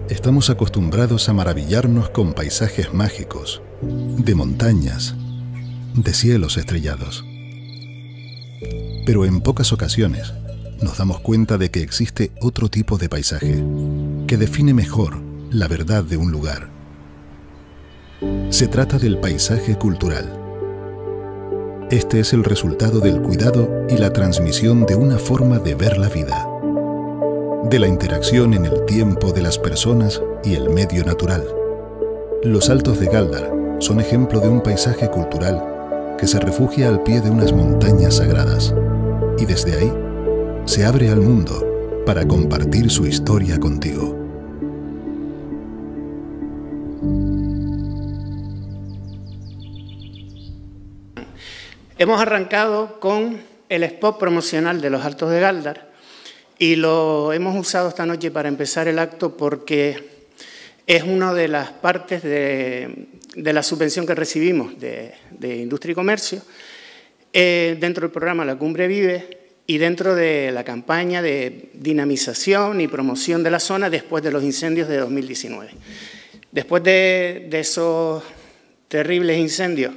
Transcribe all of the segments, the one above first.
Estamos acostumbrados a maravillarnos con paisajes mágicos, de montañas, de cielos estrellados. Pero en pocas ocasiones nos damos cuenta de que existe otro tipo de paisaje que define mejor la verdad de un lugar. Se trata del paisaje cultural. Este es el resultado del cuidado y la transmisión de una forma de ver la vida, de la interacción en el tiempo de las personas y el medio natural. Los Altos de Gáldar son ejemplo de un paisaje cultural que se refugia al pie de unas montañas sagradas y desde ahí se abre al mundo para compartir su historia contigo. Hemos arrancado con el spot promocional de los Altos de Gáldar y lo hemos usado esta noche para empezar el acto porque es una de las partes de la subvención que recibimos de Industria y Comercio dentro del programa La Cumbre Vive y dentro de la campaña de dinamización y promoción de la zona después de los incendios de 2019. Después de esos terribles incendios,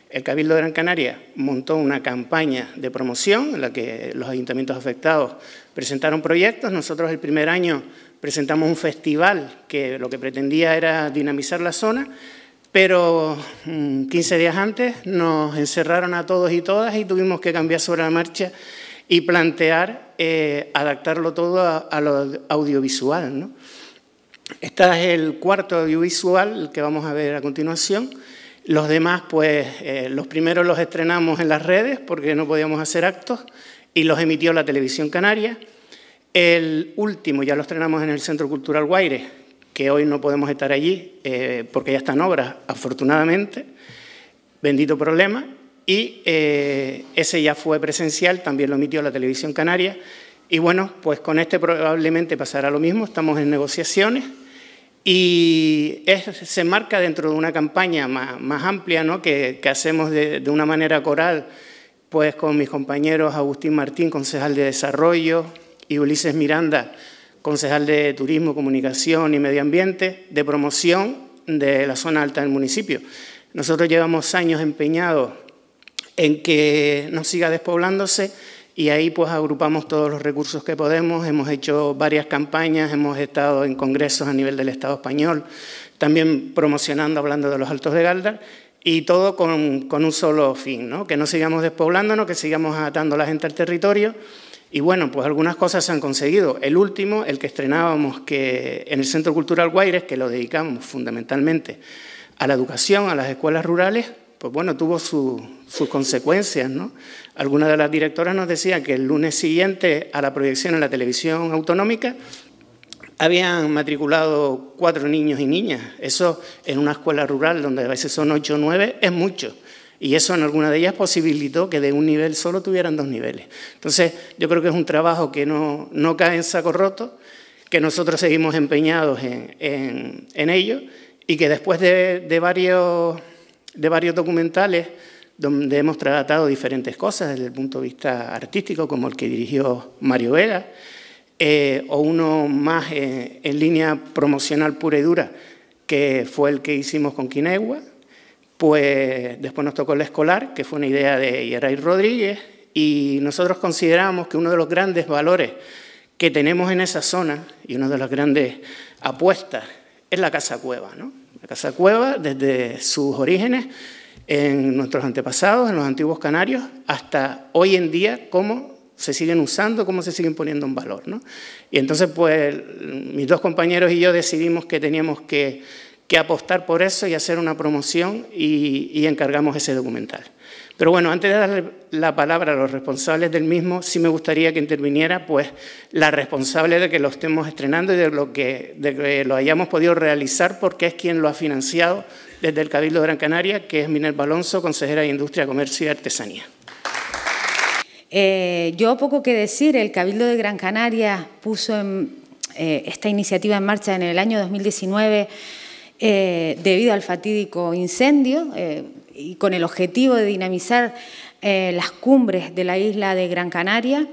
el Cabildo de Gran Canaria montó una campaña de promoción en la que los ayuntamientos afectados presentaron proyectos. Nosotros el primer año presentamos un festival que lo que pretendía era dinamizar la zona, pero 15 días antes nos encerraron a todos y todas y tuvimos que cambiar sobre la marcha y plantear adaptarlo todo a lo audiovisual, ¿no? Este es el cuarto audiovisual que vamos a ver a continuación. Los demás, pues, los primeros los estrenamos en las redes porque no podíamos hacer actos y los emitió la Televisión Canaria. El último ya lo estrenamos en el Centro Cultural Guaire, que hoy no podemos estar allí porque ya está en obras, afortunadamente, bendito problema. Y ese ya fue presencial, también lo emitió la Televisión Canaria. Y bueno, pues con este probablemente pasará lo mismo, estamos en negociaciones. Y se marca dentro de una campaña más amplia, ¿no? que hacemos de una manera coral, pues con mis compañeros Agustín Martín, concejal de Desarrollo, y Ulises Miranda, concejal de Turismo, Comunicación y Medio Ambiente, de promoción de la zona alta del municipio. Nosotros llevamos años empeñados en que no siga despoblándose y ahí pues agrupamos todos los recursos que podemos, hemos hecho varias campañas, hemos estado en congresos a nivel del Estado español, también promocionando, hablando de los Altos de Gáldar, y todo con un solo fin, ¿no? Que no sigamos despoblándonos, que sigamos atando a la gente al territorio. Y bueno, pues algunas cosas se han conseguido. El último, el que estrenábamos que en el Centro Cultural Guaires, que lo dedicamos fundamentalmente a la educación, a las escuelas rurales, pues bueno, tuvo sus consecuencias, ¿no? Algunas de las directoras nos decían que el lunes siguiente a la proyección en la televisión autonómica habían matriculado 4 niños y niñas. Eso en una escuela rural donde a veces son 8 o 9 es mucho. Y eso en alguna de ellas posibilitó que de un nivel solo tuvieran 2 niveles. Entonces yo creo que es un trabajo que no cae en saco roto, que nosotros seguimos empeñados en ello y que después de varios documentales donde hemos tratado diferentes cosas desde el punto de vista artístico, como el que dirigió Mario Vega, o uno más en línea promocional pura y dura, que fue el que hicimos con Quinegua, pues después nos tocó el escolar, que fue una idea de Yeray Rodríguez, y nosotros consideramos que uno de los grandes valores que tenemos en esa zona, y una de las grandes apuestas, es la Casa Cueva, ¿no? La Casa Cueva, desde sus orígenes, en nuestros antepasados, en los antiguos canarios, hasta hoy en día, cómo se siguen usando, cómo se siguen poniendo en valor, ¿no? Y entonces, pues, mis 2 compañeros y yo decidimos que teníamos que apostar por eso y hacer una promoción y encargamos ese documental. Pero bueno, antes de darle la palabra a los responsables del mismo, sí me gustaría que interviniera pues, la responsable de que lo estemos estrenando y de que lo hayamos podido realizar, porque es quien lo ha financiado desde el Cabildo de Gran Canaria, que es Minerva Alonso, consejera de Industria, Comercio y Artesanía. Yo poco que decir, el Cabildo de Gran Canaria puso esta iniciativa en marcha en el año 2019 debido al fatídico incendio y con el objetivo de dinamizar las cumbres de la isla de Gran Canaria.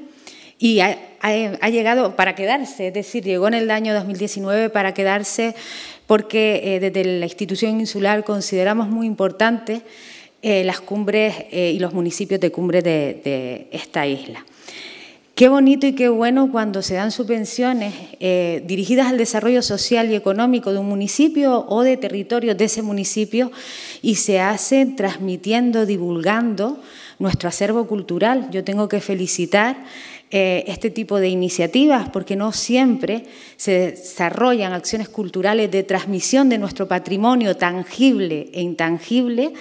Y ha llegado para quedarse, es decir, llegó en el año 2019 para quedarse porque desde la institución insular consideramos muy importante las cumbres y los municipios de cumbre de esta isla. Qué bonito y qué bueno cuando se dan subvenciones dirigidas al desarrollo social y económico de un municipio o de territorios de ese municipio y se hacen transmitiendo, divulgando nuestro acervo cultural. Yo tengo que felicitar este tipo de iniciativas porque no siempre se desarrollan acciones culturales de transmisión de nuestro patrimonio tangible e intangible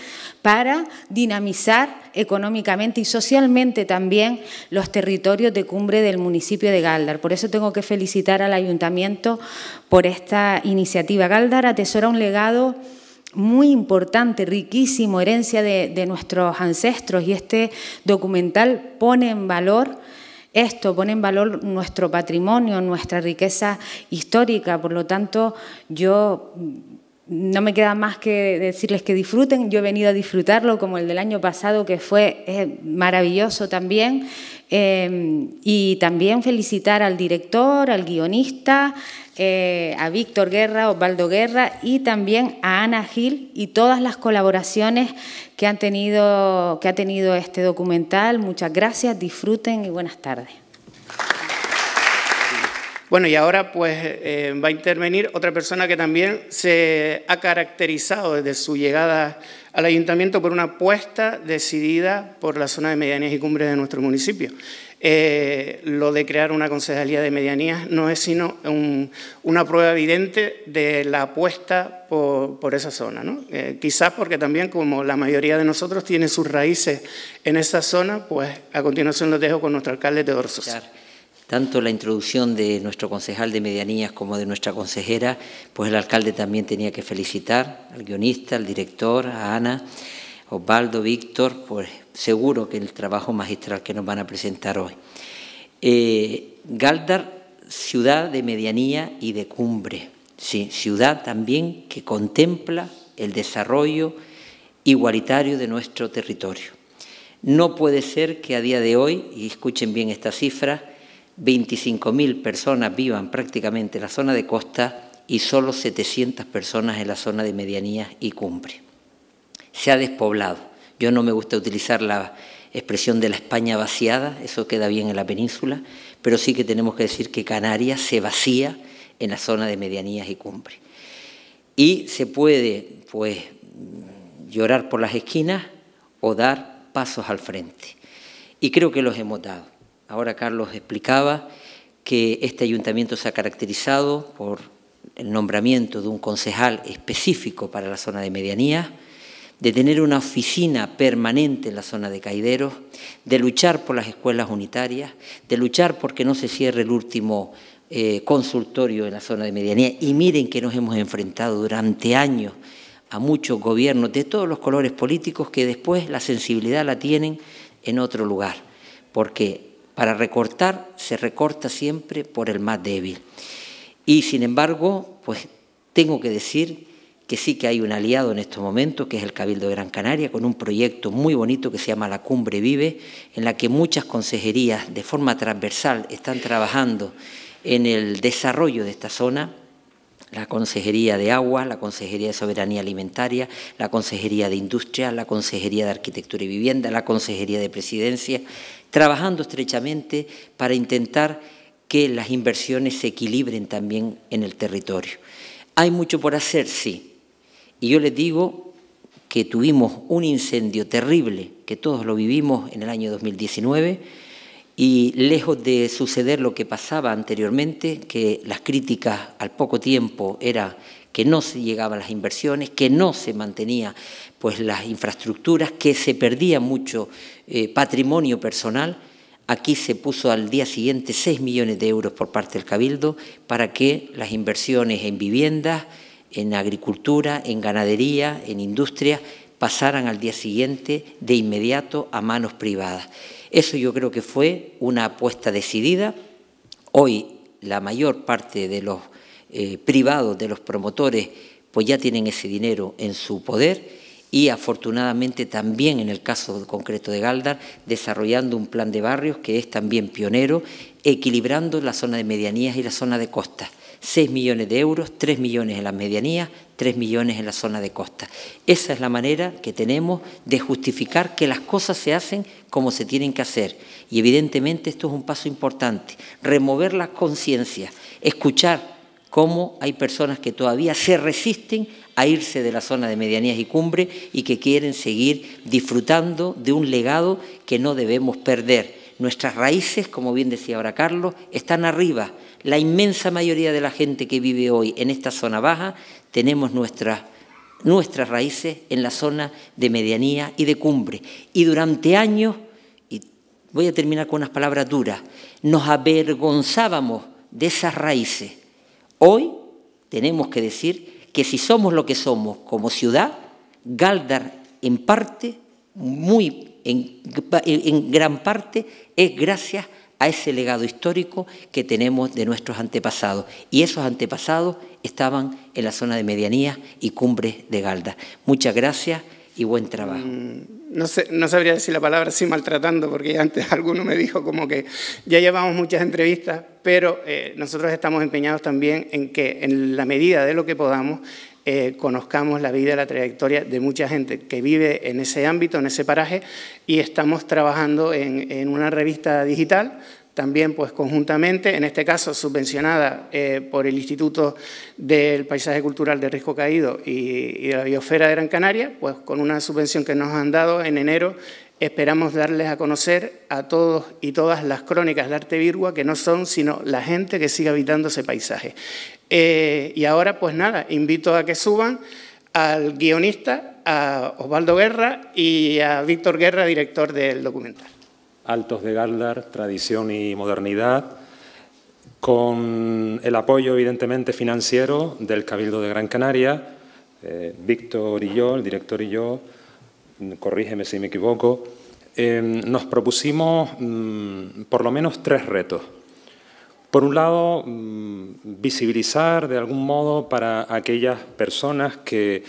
para dinamizar económicamente y socialmente también los territorios de cumbre del municipio de Gáldar. Por eso tengo que felicitar al Ayuntamiento por esta iniciativa. Gáldar atesora un legado muy importante, riquísimo, herencia de nuestros ancestros, y este documental pone en valor pone en valor nuestro patrimonio, nuestra riqueza histórica. Por lo tanto, yo no me queda más que decirles que disfruten. Yo he venido a disfrutarlo como el del año pasado, que fue maravilloso también. Y también felicitar al director, al guionista, a Víctor Guerra, Osvaldo Guerra y también a Ana Gil y todas las colaboraciones que ha tenido este documental. Muchas gracias, disfruten y buenas tardes. Bueno, y ahora pues va a intervenir otra persona que también se ha caracterizado desde su llegada al ayuntamiento por una apuesta decidida por la zona de medianías y cumbres de nuestro municipio. Lo de crear una concejalía de medianías no es sino una prueba evidente de la apuesta por esa zona, ¿no? Quizás porque también, como la mayoría de nosotros tiene sus raíces en esa zona, pues a continuación los dejo con nuestro alcalde Teodoro Sosa. Tanto la introducción de nuestro concejal de medianías como de nuestra consejera, pues el alcalde también tenía que felicitar al guionista, al director, a Ana, Osvaldo, Víctor, pues seguro que el trabajo magistral que nos van a presentar hoy. Gáldar, ciudad de medianía y de cumbre, sí, ciudad también que contempla el desarrollo igualitario de nuestro territorio. No puede ser que a día de hoy, y escuchen bien esta cifra, 25.000 personas vivan prácticamente en la zona de costa y solo 700 personas en la zona de medianías y cumbre. Se ha despoblado. Yo no me gusta utilizar la expresión de la España vaciada, eso queda bien en la península, pero sí que tenemos que decir que Canarias se vacía en la zona de medianías y cumbre. Y se puede, pues, llorar por las esquinas o dar pasos al frente. Y creo que los hemos dado. Ahora Carlos explicaba que este ayuntamiento se ha caracterizado por el nombramiento de un concejal específico para la zona de medianías, de tener una oficina permanente en la zona de Caideros, de luchar por las escuelas unitarias, de luchar porque no se cierre el último consultorio en la zona de medianía. Y miren que nos hemos enfrentado durante años a muchos gobiernos de todos los colores políticos que después la sensibilidad la tienen en otro lugar, porque para recortar se recorta siempre por el más débil. Y sin embargo, pues tengo que decir que sí que hay un aliado en estos momentos, que es el Cabildo de Gran Canaria, con un proyecto muy bonito que se llama La Cumbre Vive, en la que muchas consejerías de forma transversal están trabajando en el desarrollo de esta zona. La Consejería de Agua, la Consejería de Soberanía Alimentaria, la Consejería de Industria, la Consejería de Arquitectura y Vivienda, la Consejería de Presidencia, trabajando estrechamente para intentar que las inversiones se equilibren también en el territorio. ¿Hay mucho por hacer? Sí. Y yo les digo que tuvimos un incendio terrible, que todos lo vivimos en el año 2019, y lejos de suceder lo que pasaba anteriormente, que las críticas al poco tiempo era que no se llegaban las inversiones, que no se mantenía pues las infraestructuras, que se perdía mucho patrimonio personal. Aquí se puso al día siguiente 6 millones de euros por parte del Cabildo para que las inversiones en viviendas, en agricultura, en ganadería, en industria, pasaran al día siguiente de inmediato a manos privadas. Eso yo creo que fue una apuesta decidida. Hoy la mayor parte de los privados, de los promotores, pues ya tienen ese dinero en su poder y afortunadamente también en el caso concreto de Galdar, desarrollando un plan de barrios que es también pionero, equilibrando la zona de medianías y la zona de costa. 6 millones de euros, 3 millones en las medianías, 3 millones en la zona de costa. Esa es la manera que tenemos de justificar que las cosas se hacen como se tienen que hacer. Y evidentemente esto es un paso importante, remover las conciencias, escuchar cómo hay personas que todavía se resisten a irse de la zona de medianías y cumbre y que quieren seguir disfrutando de un legado que no debemos perder. Nuestras raíces, como bien decía ahora Carlos, están arriba. La inmensa mayoría de la gente que vive hoy en esta zona baja tenemos nuestras raíces en la zona de medianía y de cumbre. Y durante años, y voy a terminar con unas palabras duras, nos avergonzábamos de esas raíces. Hoy tenemos que decir que si somos lo que somos como ciudad, Galdar en parte, en gran parte, es gracias a ese legado histórico que tenemos de nuestros antepasados. Y esos antepasados estaban en la zona de medianías y cumbres de Galdar. Muchas gracias y buen trabajo. No sabría decir la palabra así maltratando, porque antes alguno me dijo como que ya llevamos muchas entrevistas, pero nosotros estamos empeñados también en que en la medida de lo que podamos conozcamos la vida, la trayectoria de mucha gente que vive en ese ámbito, en ese paraje, y estamos trabajando en una revista digital, también pues conjuntamente, en este caso subvencionada por el Instituto del Paisaje Cultural de Risco Caído y de la Biosfera de Gran Canaria, pues con una subvención que nos han dado en enero. Esperamos darles a conocer a todos y todas las crónicas de arte virgua, que no son sino la gente que sigue habitando ese paisaje. Y ahora, pues nada, invito a que suban al guionista, a Osvaldo Guerra y a Víctor Guerra, director del documental. Altos de Galdar, tradición y modernidad, con el apoyo evidentemente financiero del Cabildo de Gran Canaria, Víctor y yo, el director y yo, corrígeme si me equivoco, nos propusimos por lo menos 3 retos. Por un lado, visibilizar de algún modo para aquellas personas que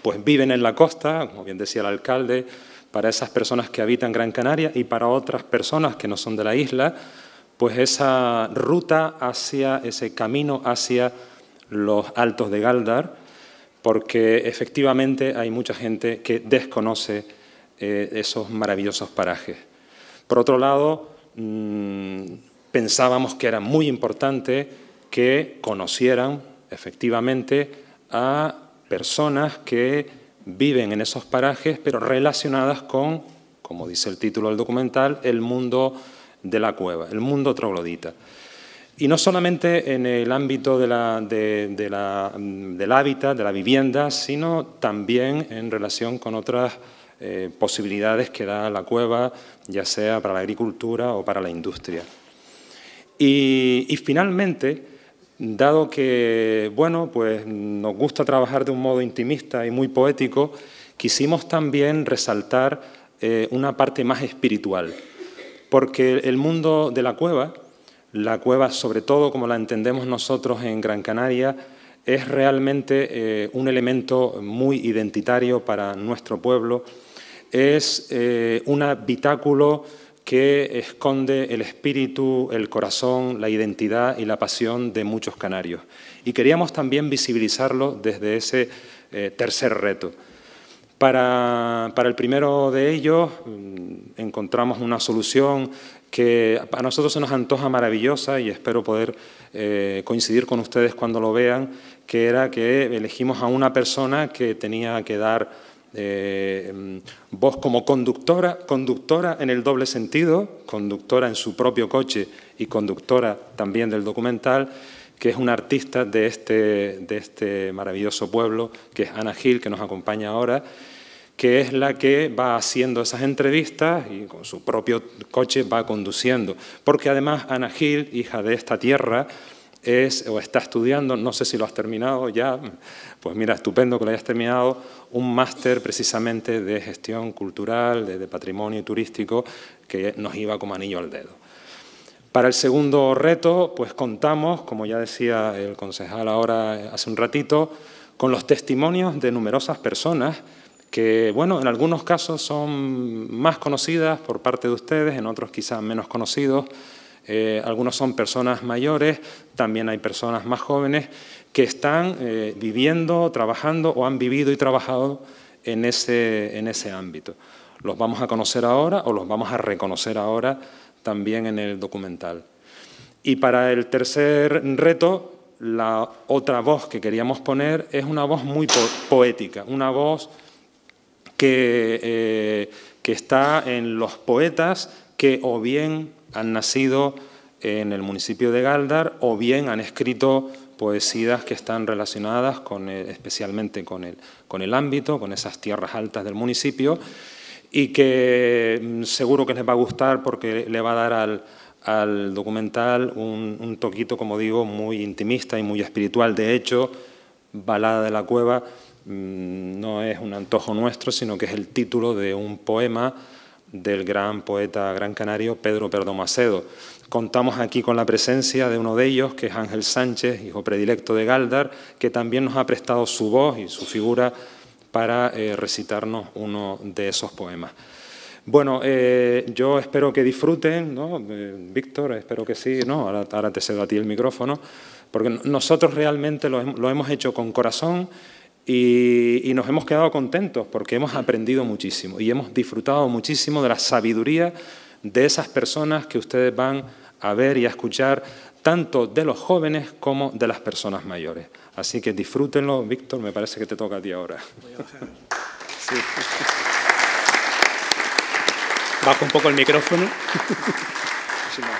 pues viven en la costa, como bien decía el alcalde, para esas personas que habitan Gran Canaria y para otras personas que no son de la isla, pues esa ruta hacia, ese camino hacia los Altos de Galdar, porque efectivamente hay mucha gente que desconoce esos maravillosos parajes. Por otro lado, pensábamos que era muy importante que conocieran efectivamente a personas que viven en esos parajes, pero relacionadas con, como dice el título del documental, el mundo de la cueva, el mundo troglodita. Y no solamente en el ámbito del hábitat, de la vivienda, sino también en relación con otras posibilidades que da la cueva, ya sea para la agricultura o para la industria. Y finalmente, dado que bueno, pues nos gusta trabajar de un modo intimista y muy poético, quisimos también resaltar una parte más espiritual, porque el mundo de la cueva sobre todo como la entendemos nosotros en Gran Canaria, es realmente un elemento muy identitario para nuestro pueblo, es un habitáculo que esconde el espíritu, el corazón, la identidad y la pasión de muchos canarios. Y queríamos también visibilizarlo desde ese tercer reto. Para el primero de ellos encontramos una solución que a nosotros se nos antoja maravillosa y espero poder coincidir con ustedes cuando lo vean, que era que elegimos a una persona que tenía que dar voz como conductora en el doble sentido, conductora en su propio coche y conductora también del documental, que es una artista de este maravilloso pueblo, que es Ana Gil, que nos acompaña ahora, que es la que va haciendo esas entrevistas y con su propio coche va conduciendo. Porque además Ana Gil, hija de esta tierra, está estudiando, no sé si lo has terminado ya, pues mira, estupendo que lo hayas terminado, un máster precisamente de gestión cultural, de patrimonio turístico, que nos iba como anillo al dedo. Para el segundo reto, pues contamos, como ya decía el concejal ahora hace un ratito, con los testimonios de numerosas personas que, bueno, en algunos casos son más conocidas por parte de ustedes, en otros quizás menos conocidos. Algunos son personas mayores, también hay personas más jóvenes que están viviendo, trabajando o han vivido y trabajado en ese ámbito. Los vamos a conocer ahora o los vamos a reconocer ahora también en el documental. Y para el tercer reto, la otra voz que queríamos poner es una voz muy poética, una voz que está en los poetas que o bien han nacido en el municipio de Gáldar o bien han escrito poesías que están relacionadas especialmente con el ámbito, con esas tierras altas del municipio, y que seguro que les va a gustar porque le va a dar al documental un toquito, como digo, muy intimista y muy espiritual. De hecho, Balada de la Cueva no es un antojo nuestro, sino que es el título de un poema del gran poeta gran canario Pedro Perdomo Acedo. Contamos aquí con la presencia de uno de ellos, que es Ángel Sánchez, hijo predilecto de Gáldar, que también nos ha prestado su voz y su figura para recitarnos uno de esos poemas. Bueno, yo espero que disfruten, ¿no? Víctor, espero que sí, ¿no? Ahora te cedo a ti el micrófono, porque nosotros realmente lo hemos hecho con corazón y nos hemos quedado contentos porque hemos aprendido muchísimo y hemos disfrutado muchísimo de la sabiduría de esas personas que ustedes van a ver y a escuchar, tanto de los jóvenes como de las personas mayores. Así que disfrútenlo. Víctor, me parece que te toca a ti ahora. Sí. Bajo un poco el micrófono.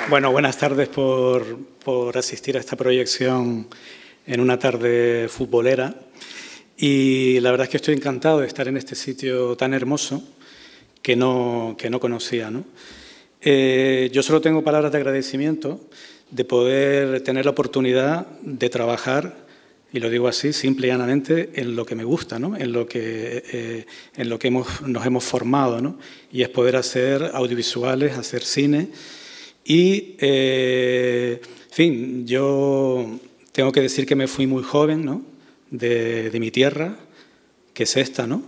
Bueno, buenas tardes por asistir a esta proyección en una tarde futbolera. Y la verdad es que estoy encantado de estar en este sitio tan hermoso que no conocía, ¿no? Yo solo tengo palabras de agradecimiento de poder tener la oportunidad de trabajar, y lo digo así, simple y llanamente, en lo que me gusta, ¿no? En lo que nos hemos formado, ¿no? Y es poder hacer audiovisuales, hacer cine. Y, en fin, yo tengo que decir que me fui muy joven, ¿no? De mi tierra, que es esta, ¿no?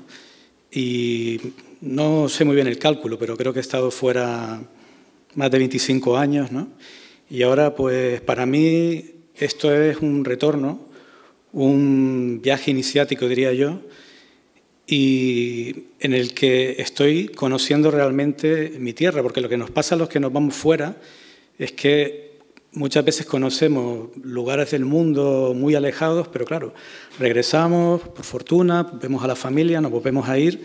Y no sé muy bien el cálculo, pero creo que he estado fuera más de 25 años, ¿no? Y ahora, pues, para mí esto es un retorno, un viaje iniciático, diría yo, y en el que estoy conociendo realmente mi tierra, porque lo que nos pasa a los que nos vamos fuera es que muchas veces conocemos lugares del mundo muy alejados, pero claro, regresamos, por fortuna, vemos a la familia, nos volvemos a ir,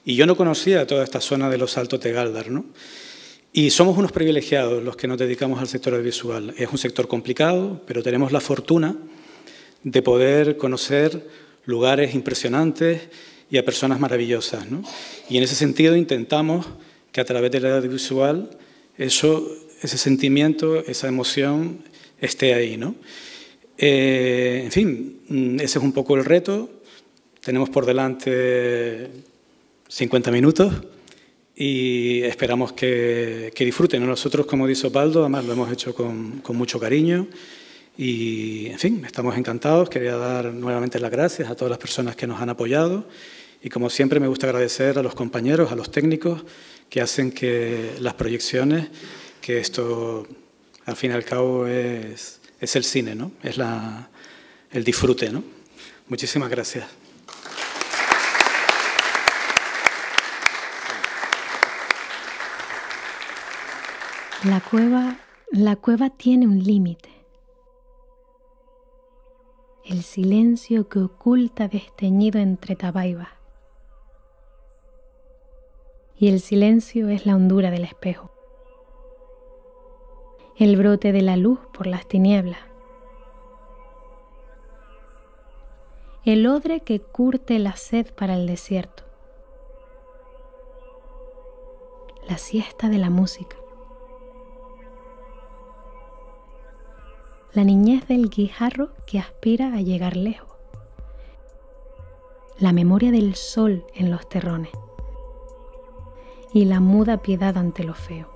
y yo no conocía toda esta zona de los Altos de Gáldar, ¿no? Y somos unos privilegiados los que nos dedicamos al sector audiovisual. Es un sector complicado, pero tenemos la fortuna de poder conocer lugares impresionantes y a personas maravillosas, ¿no? Y en ese sentido intentamos que a través del audiovisual ese sentimiento, esa emoción esté ahí, ¿no? En fin, ese es un poco el reto. Tenemos por delante 50 minutos y esperamos que disfruten. Nosotros, como dice Osvaldo, además lo hemos hecho con mucho cariño y, en fin, estamos encantados. Quería dar nuevamente las gracias a todas las personas que nos han apoyado y, como siempre, me gusta agradecer a los compañeros, a los técnicos que hacen que las proyecciones, que esto, al fin y al cabo, es el cine, ¿no? Es el disfrute, ¿no? Muchísimas gracias. La cueva tiene un límite. El silencio que oculta desteñido entre tabaibas. Y el silencio es la hondura del espejo. El brote de la luz por las tinieblas. El odre que curte la sed para el desierto. La siesta de la música. La niñez del guijarro que aspira a llegar lejos. La memoria del sol en los terrones. Y la muda piedad ante lo feo.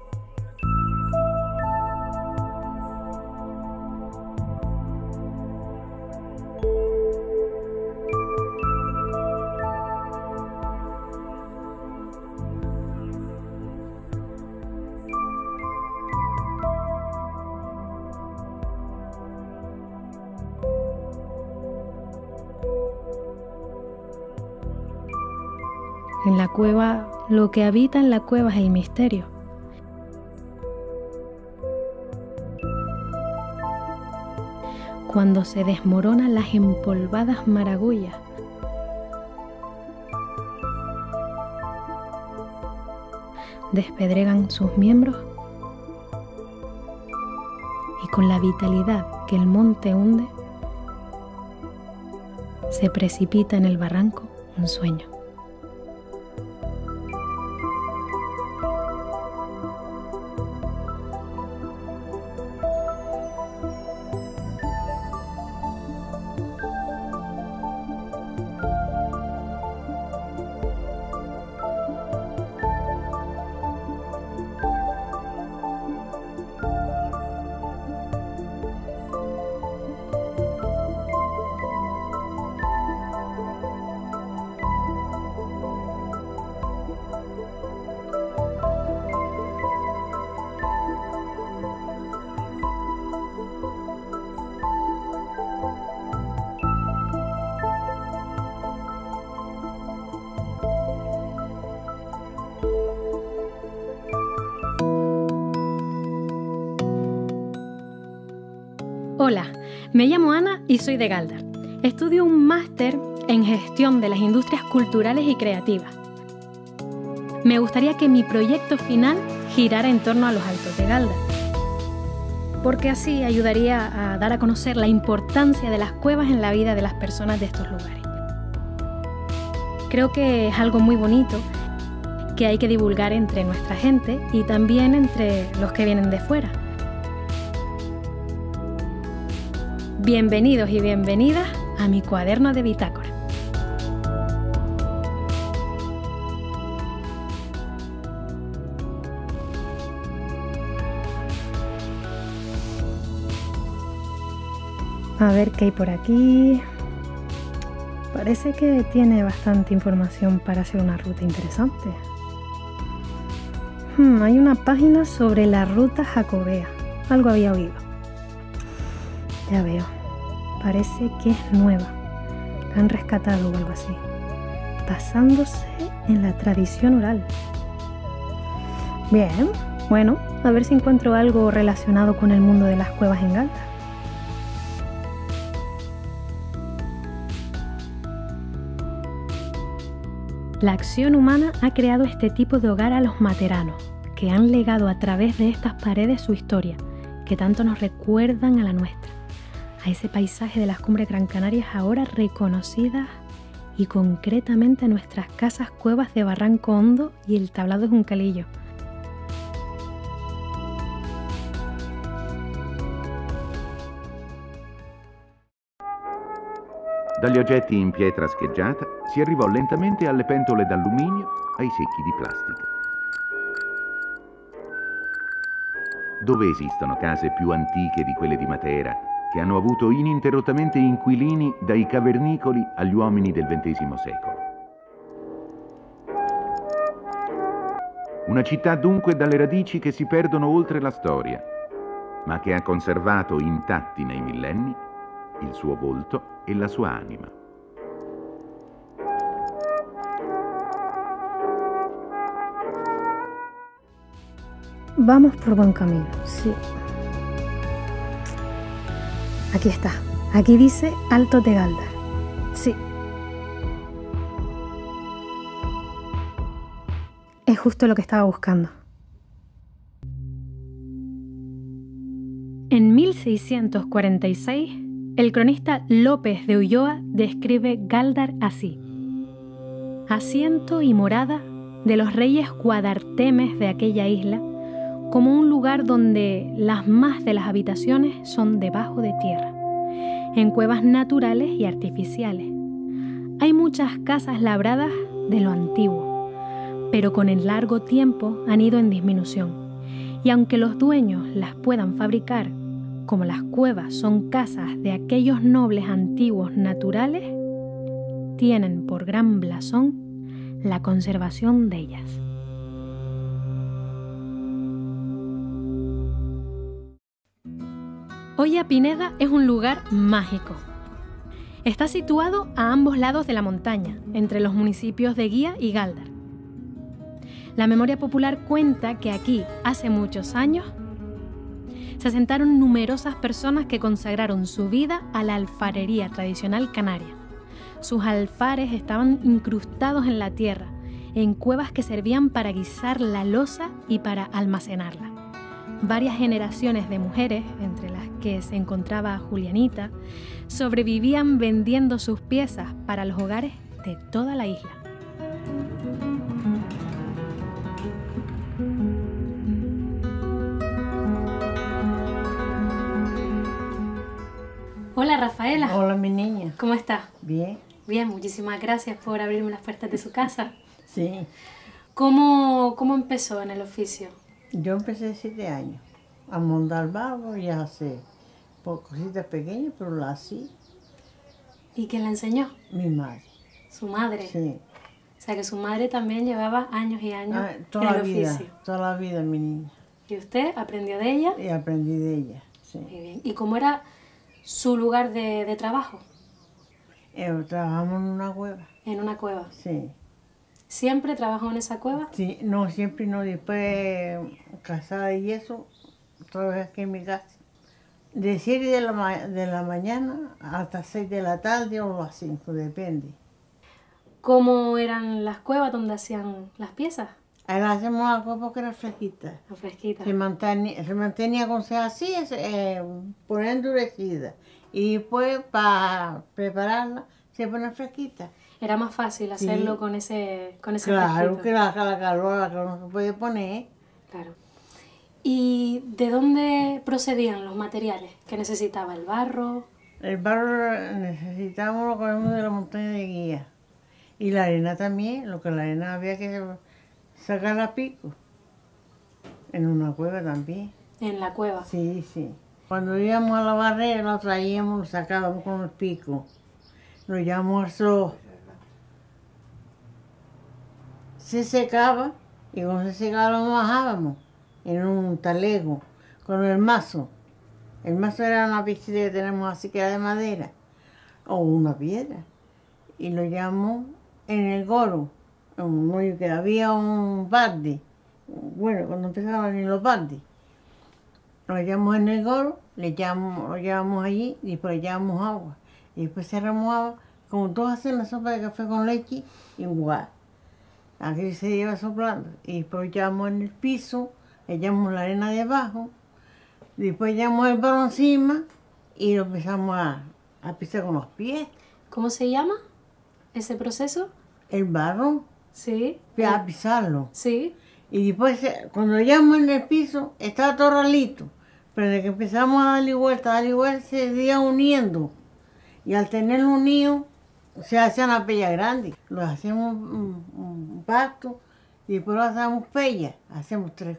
En la cueva, lo que habita en la cueva es el misterio. Cuando se desmoronan las empolvadas maragullas, despedregan sus miembros y con la vitalidad que el monte hunde, se precipita en el barranco un sueño. Hola, me llamo Ana y soy de Galdar. Estudio un máster en gestión de las industrias culturales y creativas. Me gustaría que mi proyecto final girara en torno a los Altos de Galdar, porque así ayudaría a dar a conocer la importancia de las cuevas en la vida de las personas de estos lugares. Creo que es algo muy bonito que hay que divulgar entre nuestra gente y también entre los que vienen de fuera. Bienvenidos y bienvenidas a mi cuaderno de bitácora. A ver qué hay por aquí. Parece que tiene bastante información para hacer una ruta interesante. Hay una página sobre la ruta jacobea. Algo había oído. Ya veo. Parece que es nueva. La han rescatado o algo así. Basándose en la tradición oral. Bien. Bueno, a ver si encuentro algo relacionado con el mundo de las cuevas en Galdar. La acción humana ha creado este tipo de hogar a los materanos, que han legado a través de estas paredes su historia, que tanto nos recuerdan a la nuestra, a ese paisaje de las cumbres Gran Canarias ahora reconocidas y concretamente a nuestras casas cuevas de Barranco Hondo y el Tablado de Juncalillo. Dagli oggetti in pietra scheggiata si arrivò lentamente alle pentole d'alluminio, ai secchi di plastica. Dove esistono case più antiche di quelle di Matera, che hanno avuto ininterrottamente inquilini dai cavernicoli agli uomini del XX secolo? Una città dunque dalle radici che si perdono oltre la storia, ma che ha conservato intatti nei millenni il suo volto e la sua anima. Vamos por buen camino, sí. Aquí está. Aquí dice Altos de Galdar. Sí. Es justo lo que estaba buscando. En 1646, el cronista López de Ulloa describe Galdar así: asiento y morada de los reyes guadartemes de aquella isla, como un lugar donde las más de las habitaciones son debajo de tierra, en cuevas naturales y artificiales. Hay muchas casas labradas de lo antiguo, pero con el largo tiempo han ido en disminución, y aunque los dueños las puedan fabricar, como las cuevas son casas de aquellos nobles antiguos naturales, tienen por gran blasón la conservación de ellas. Oya Pineda es un lugar mágico. Está situado a ambos lados de la montaña, entre los municipios de Guía y Galdar, La memoria popular cuenta que aquí, hace muchos años, se asentaron numerosas personas que consagraron su vida a la alfarería tradicional canaria. Sus alfares estaban incrustados en la tierra, en cuevas que servían para guisar la loza y para almacenarla. Varias generaciones de mujeres, entre las que se encontraba Julianita, sobrevivían vendiendo sus piezas para los hogares de toda la isla. Hola Rafaela. Hola mi niña. ¿Cómo estás? Bien. Bien, muchísimas gracias por abrirme las puertas de su casa. Sí. ¿Cómo empezó en el oficio? Yo empecé 7 años a montar barro y a hacer cositas pequeñas, pero lo hacía. ¿Y quién la enseñó? Mi madre. ¿Su madre? Sí. O sea que su madre también llevaba años y años toda en la el vida, oficio. toda la vida, mi niña. ¿Y usted aprendió de ella? Y aprendí de ella, sí. Muy bien. ¿Y cómo era su lugar de trabajo? Trabajamos en una cueva. En una cueva. Sí. ¿Siempre trabajó en esa cueva? Sí, no, siempre no. Después, casada y eso, trabajé aquí en mi casa. De 7 de la mañana hasta 6 de la tarde o las 5, depende. ¿Cómo eran las cuevas donde hacían las piezas? Ahora hacemos la cueva porque era fresquita. Fresquita. Se mantenía con ser así, poner endurecida. Y después, para prepararla, se pone fresquita. Era más fácil hacerlo sí. con ese Claro, fresquito. que la calor no se puede poner. Claro. ¿Y de dónde procedían los materiales que necesitaba? ¿El barro? El barro necesitábamos lo que vemos de la montaña de Guía. Y la arena también, lo que la arena había que sacar a pico. En una cueva también. ¿En la cueva? Sí, sí. Cuando íbamos a la barrera, lo traíamos, lo sacábamos con el pico. Lo llevamos al sol. Se secaba y cuando se secaba lo bajábamos en un talego con el mazo. El mazo era una piecita que tenemos así que era de madera o una piedra. Y lo llevamos en el goro, que había un balde. Bueno, cuando empezaban en los baldes. Lo llevamos en el goro, lo llevamos allí y después le llevamos agua. Y después se removaba, como todos hacen la sopa de café con leche, igual. Aquí se lleva soplando. Y después llevamos en el piso, le llevamos la arena de abajo, después llevamos el barro encima y lo empezamos a pisar con los pies. ¿Cómo se llama ese proceso? El barro. Sí. A pisarlo. Sí. Y después, cuando lo llevamos en el piso, estaba todo ralito. Pero desde que empezamos a darle vuelta, se iba uniendo. Y al tenerlo unido, se hacía una pella grande. Lo hacemos un pacto y después lo hacemos pella. Hacemos tres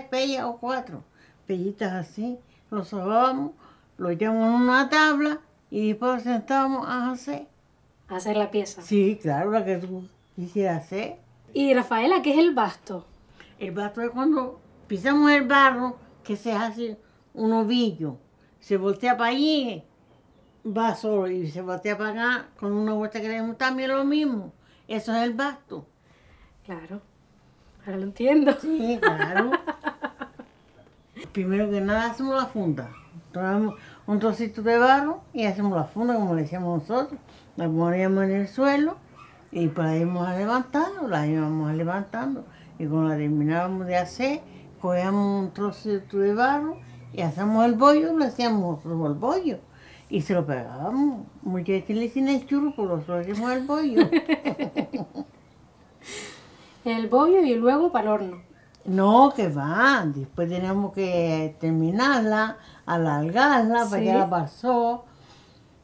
pellas o 4 pellitas así. Lo sobábamos, lo echamos en una tabla y después lo sentábamos a hacer. ¿A hacer la pieza? Sí, claro, la que tú quisieras hacer. Y Rafaela, ¿qué es el basto? El basto es cuando pisamos el barro, que se hace un ovillo. Se voltea para allí, va solo, y se voltea para acá con una vuelta que le damos también lo mismo. Eso es el basto. Claro, ahora lo entiendo. Sí, claro. Primero que nada hacemos la funda. Tomamos un trocito de barro y hacemos la funda como le decíamos nosotros. La poníamos en el suelo y pues la íbamos levantando. Y cuando la terminábamos de hacer, cogíamos un trocito de barro y hacíamos el bollo, lo hacíamos el bollo. Y se lo pegábamos. Muchas veces le hicieron el churro, pero nosotros hacíamos el bollo. El bollo y luego para el horno. No, que va. Después teníamos que terminarla, alargarla para que la pasó.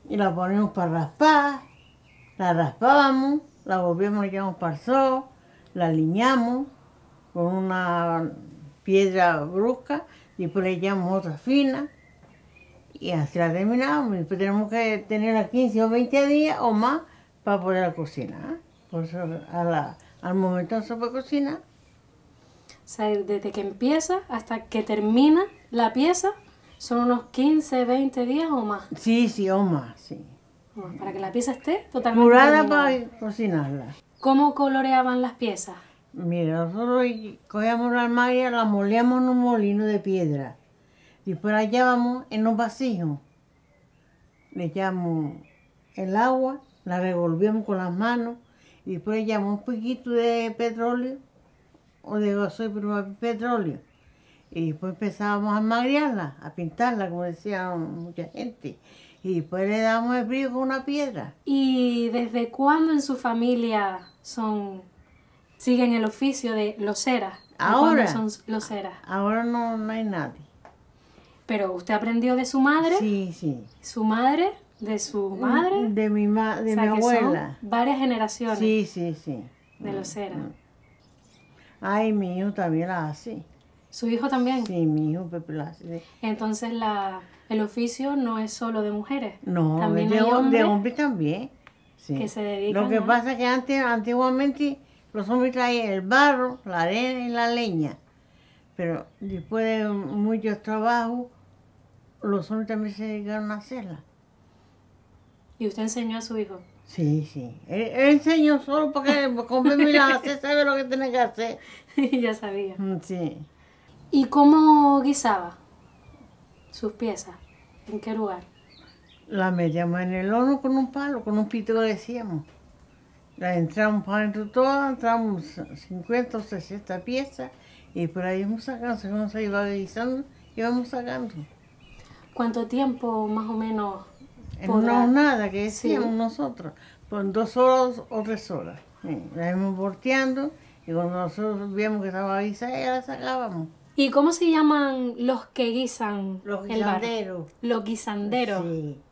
Y la poníamos para raspar. La raspábamos, la volvíamos, la llevamos para el sol, la alineamos con una piedra brusca y después le echamos otra fina y así la terminamos. Y después tenemos que tenerla 15 o 20 días o más para poder cocinar. Por eso al momento no se puede cocinar. O sea, desde que empieza hasta que termina la pieza son unos 15, 20 días o más. Sí, o más, sí. Para que la pieza esté totalmente curada terminada. para cocinarla. ¿Cómo coloreaban las piezas? Mira, nosotros cogíamos la almaria, la molíamos en un molino de piedra. Después la llevamos en un vasijos. Le echamos el agua, la revolvíamos con las manos y después le echamos un poquito de petróleo o de gasoil, pero más petróleo. Y después empezábamos a almabriarla, a pintarla, como decía mucha gente. Y después le damos el brillo con una piedra. ¿Y desde cuándo en su familia siguen el oficio de loceras? Ahora. ¿Cuándo son loceras? Ahora no hay nadie. Pero usted aprendió de su madre. Sí, sí. ¿Su madre? ¿De su madre? De mi abuela. Son varias generaciones. Sí, sí, sí. De loceras. Ay, mi hijo también la hace. ¿Su hijo también? Sí, mi hijo Pepe la hace. Entonces el oficio no es solo de mujeres. No, también de hay hombres también. Sí. Que se dedican. Lo que pasa es que antiguamente los hombres traían el barro, la arena y la leña. Pero después de muchos trabajos, los hombres también se dedicaron a hacerla. ¿Y usted enseñó a su hijo? Sí, sí. Él enseñó solo porque con verme la hace, sabe lo que tiene que hacer. Ya sabía. Sí. ¿Y cómo guisaba sus piezas? ¿En qué lugar? La metíamos en el horno con un palo, con un pito que decíamos. La entramos para dentro todas, entramos 50 o 60 piezas y por ahí íbamos sacando, según se iba guisando, íbamos sacando. ¿Cuánto tiempo más o menos? En una hornada que decíamos nosotros, por 2 horas o 3 horas. La íbamos volteando y cuando nosotros víamos que estaba guisada, ya la sacábamos. ¿Y cómo se llaman los que guisan los el barro? guisanderos. Los guisanderos. Sí.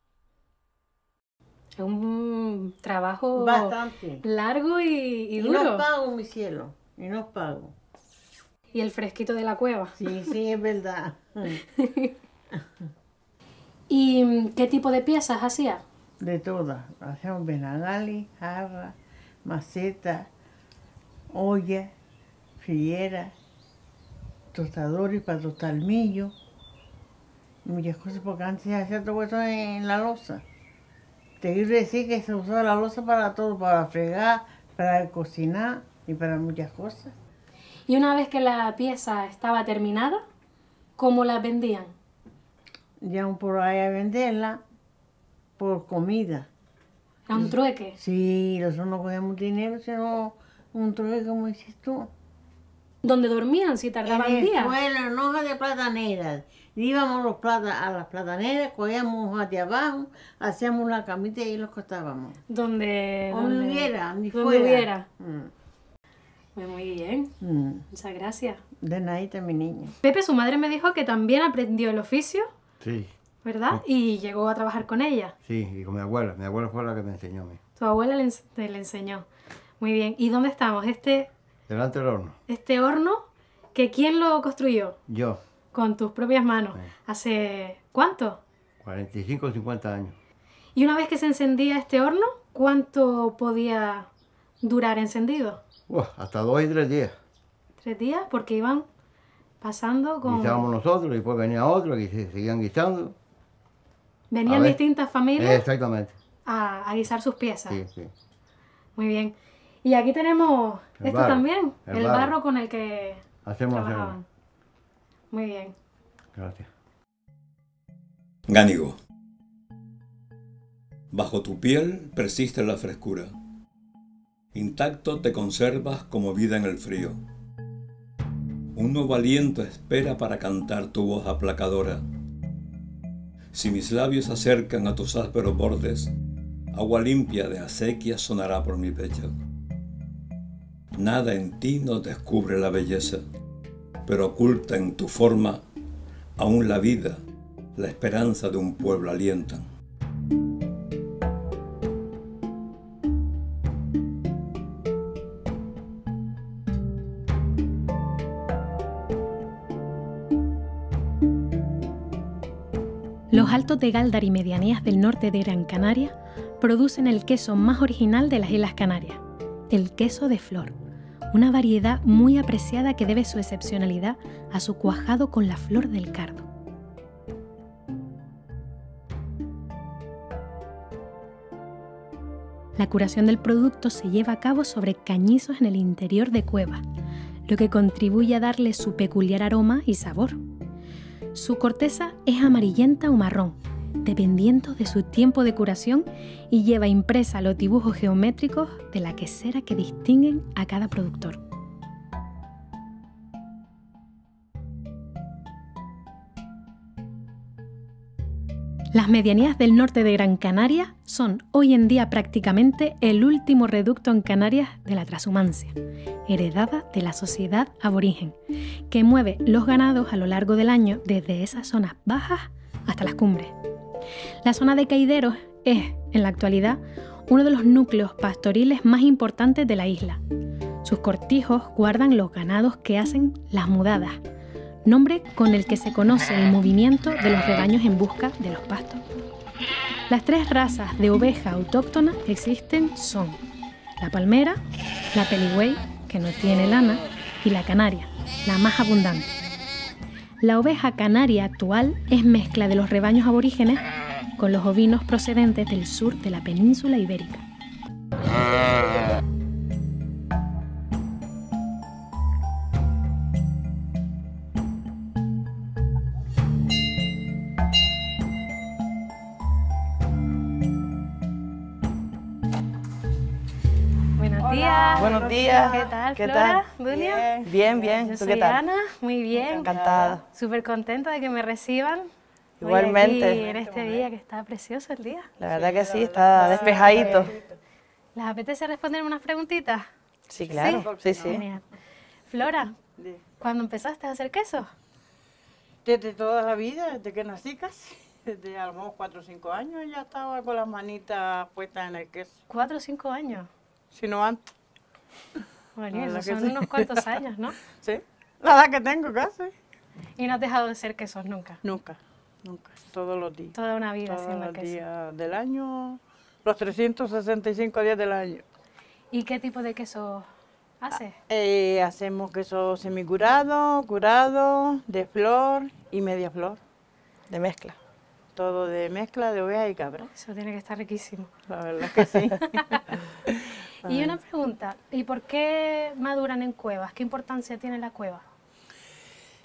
Es un trabajo bastante largo y duro. Y nos pago, mi cielo, y nos pago. Y el fresquito de la cueva. Sí, sí, es verdad. ¿Y qué tipo de piezas hacía? De todas. Hacíamos benagales, jarras, macetas, ollas, frieras, tostadores para tostar millo, muchas cosas, porque antes se hacía todo eso en la loza. Te quiero decir que se usaba la loza para todo, para fregar, para cocinar y para muchas cosas. Y una vez que la pieza estaba terminada, ¿cómo la vendían? Iban por ahí a venderla por comida. ¿A un trueque? Sí, nosotros no cogíamos dinero, sino un trueque, como dices tú. ¿Dónde dormían si tardaban días? En el suelo, en hojas de plataneras. Íbamos a las plataneras, cogíamos hojas de abajo, hacíamos la camita y los acostábamos. Donde hubiera. Pues muy bien. Muchas gracias. De nadita, mi niña. Pepe, su madre me dijo que también aprendió el oficio. Sí. ¿Verdad? Sí. Y llegó a trabajar con ella. Sí, y con mi abuela. Mi abuela fue la que me enseñó a mí. Tu abuela le enseñó. Muy bien. ¿Y dónde estamos? Delante del horno. Este horno, que ¿quién lo construyó? Yo. Con tus propias manos. Sí. ¿Hace cuánto? 45 o 50 años. Y una vez que se encendía este horno, ¿cuánto podía durar encendido? Hasta 2 y 3 días. 3 días, porque iban pasando con... Guisábamos nosotros, y después venía otro y seguían guisando. Venían distintas familias exactamente a guisar sus piezas. Sí, sí. Muy bien. Y aquí tenemos esto barro, también, el barro con el que trabajaban. Hacemos. Muy bien. Gracias. Gánigo. Bajo tu piel persiste la frescura. Intacto te conservas como vida en el frío. Un nuevo aliento espera para cantar tu voz aplacadora. Si mis labios se acercan a tus ásperos bordes, agua limpia de acequia sonará por mi pecho. Nada en ti nos descubre la belleza, pero oculta en tu forma aún la vida, la esperanza de un pueblo alientan. Los Altos de Gáldar y medianías del norte de Gran Canaria producen el queso más original de las Islas Canarias, el queso de flor, una variedad muy apreciada que debe su excepcionalidad a su cuajado con la flor del cardo. La curación del producto se lleva a cabo sobre cañizos en el interior de cuevas, lo que contribuye a darle su peculiar aroma y sabor. Su corteza es amarillenta o marrón, dependiendo de su tiempo de curación, y lleva impresa los dibujos geométricos de la quesera que distinguen a cada productor. Las medianías del norte de Gran Canaria son hoy en día prácticamente el último reducto en Canarias de la transhumancia, heredada de la sociedad aborigen, que mueve los ganados a lo largo del año desde esas zonas bajas hasta las cumbres. La zona de Caideros es, en la actualidad, uno de los núcleos pastoriles más importantes de la isla. Sus cortijos guardan los ganados que hacen las mudadas, nombre con el que se conoce el movimiento de los rebaños en busca de los pastos. Las 3 razas de oveja autóctonas que existen son la palmera, la peligüey, que no tiene lana, y la canaria, la más abundante. La oveja canaria actual es mezcla de los rebaños aborígenes con los ovinos procedentes del sur de la península ibérica. Buenos días. ¿Qué tal, ¿Qué Flora? tal? ¿Dunia? Bien, bien. Yo ¿Tú soy qué tal? Ana, muy bien. Encantada. Súper contenta de que me reciban. Hoy Igualmente. aquí en este día que está precioso el día. La verdad que sí, está despejadito. ¿Les apetece responderme unas preguntitas? Sí, claro. Sí, sí. Genial. Flora, ¿cuándo empezaste a hacer queso? Desde toda la vida, desde que nací casi. Desde a lo mejor 4 o 5 años ya estaba con las manitas puestas en el queso. 4 o 5 años. Si no antes. Bueno, eso son unos cuantos años, ¿no? Sí, la edad que tengo casi. ¿Y no has dejado de hacer quesos nunca? Nunca, nunca, todos los días. Toda una vida todos haciendo los queso. días del año, los 365 días del año. ¿Y qué tipo de queso haces? Hacemos queso semicurado, curado, de flor y media flor. De mezcla. Todo de mezcla de oveja y cabra. Eso tiene que estar riquísimo. La verdad que sí. Y una pregunta, ¿y por qué maduran en cuevas? ¿Qué importancia tiene la cueva?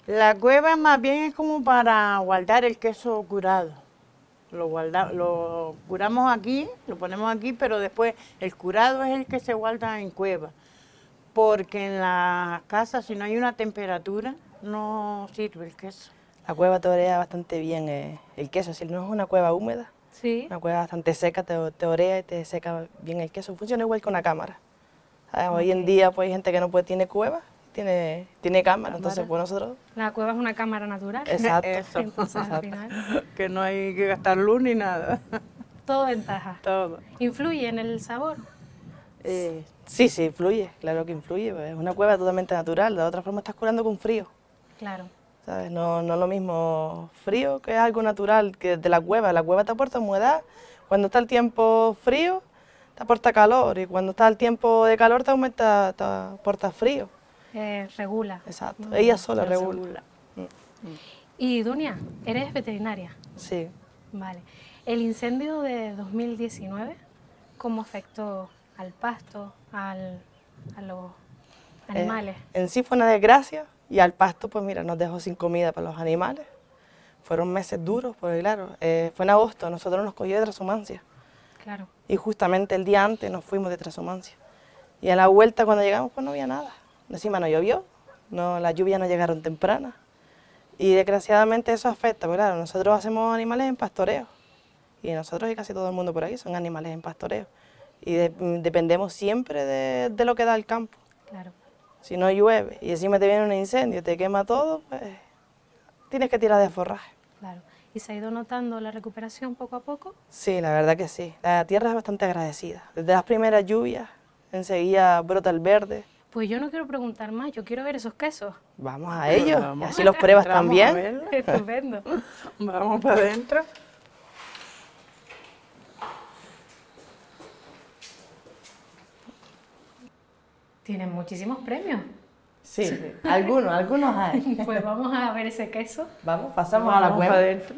La cueva más bien es como para guardar el queso curado. Lo curamos aquí, lo ponemos aquí, pero después el curado es el que se guarda en cueva. Porque en la casa, si no hay una temperatura, no sirve el queso. La cueva torea bastante bien el queso, si no es una cueva húmeda. Sí. Una cueva bastante seca, te orea y te seca bien el queso. Funciona igual que una cámara. Hoy en día pues hay gente que no tiene cueva, tiene cámara, entonces pues nosotros... La cueva es una cámara natural. Exacto. Eso. Entonces, al final, Que no hay que gastar luz ni nada. todo ventaja. Todo. ¿Influye en el sabor? Sí, influye, claro que influye. Pues es una cueva totalmente natural, de otra forma estás curando con frío. Claro. ¿Sabes? No es lo mismo frío, que es algo natural, que de la cueva. La cueva te aporta humedad. Cuando está el tiempo frío, te aporta calor. Y cuando está el tiempo de calor, te aporta frío. Regula. Exacto. Ella sola regula. Y Dunia, ¿eres veterinaria? Sí. Vale. ¿El incendio de 2019, cómo afectó al pasto, a los animales? En sí fue una desgracia. Y al pasto, pues mira, nos dejó sin comida para los animales. Fueron meses duros, porque claro, fue en agosto, nosotros nos cogió de transhumancia. Claro. Y justamente el día antes nos fuimos de transhumancia. Y a la vuelta cuando llegamos, pues no había nada. Encima no llovió, las lluvias no llegaron tempranas. Y desgraciadamente eso afecta, porque claro, nosotros hacemos animales en pastoreo. Y nosotros y casi todo el mundo por ahí son animales en pastoreo. Y dependemos siempre de lo que da el campo. Claro. Si no llueve y encima te viene un incendio, te quema todo, pues tienes que tirar de forraje. Claro. ¿Y se ha ido notando la recuperación poco a poco? Sí, la verdad que sí. La tierra es bastante agradecida. Desde las primeras lluvias, enseguida brota el verde. Pues yo no quiero preguntar más, yo quiero ver esos quesos. Vamos a ellos, y así los pruebas también. Estupendo. Vamos para adentro. Tienen muchísimos premios. Sí, algunos hay. Pues vamos a ver ese queso. Vamos, pasamos a la cueva. Adentro.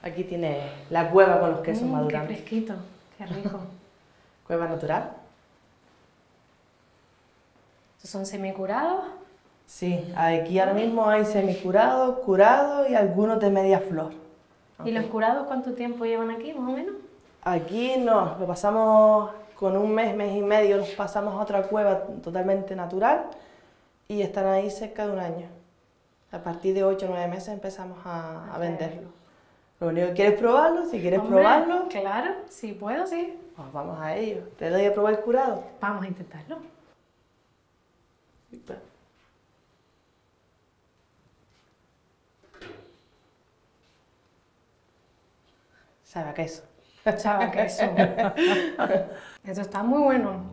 Aquí tiene la cueva con los quesos madurando. Qué fresquito, qué rico. Cueva natural. ¿Son semicurados? Sí, aquí ahora mismo hay semicurados, curados y algunos de media flor. ¿Y los curados cuánto tiempo llevan aquí, más o menos? Aquí no, lo pasamos con un mes, mes y medio, los pasamos a otra cueva totalmente natural y están ahí cerca de un año. A partir de 8 o 9 meses empezamos a venderlo. Lo único que quieres probarlo, si quieres probarlo... Claro, sí puedo, sí. Pues vamos a ello. ¿Te doy a probar el curado? Vamos a intentarlo. Sabe a queso. Sabe a queso. Esto está muy bueno.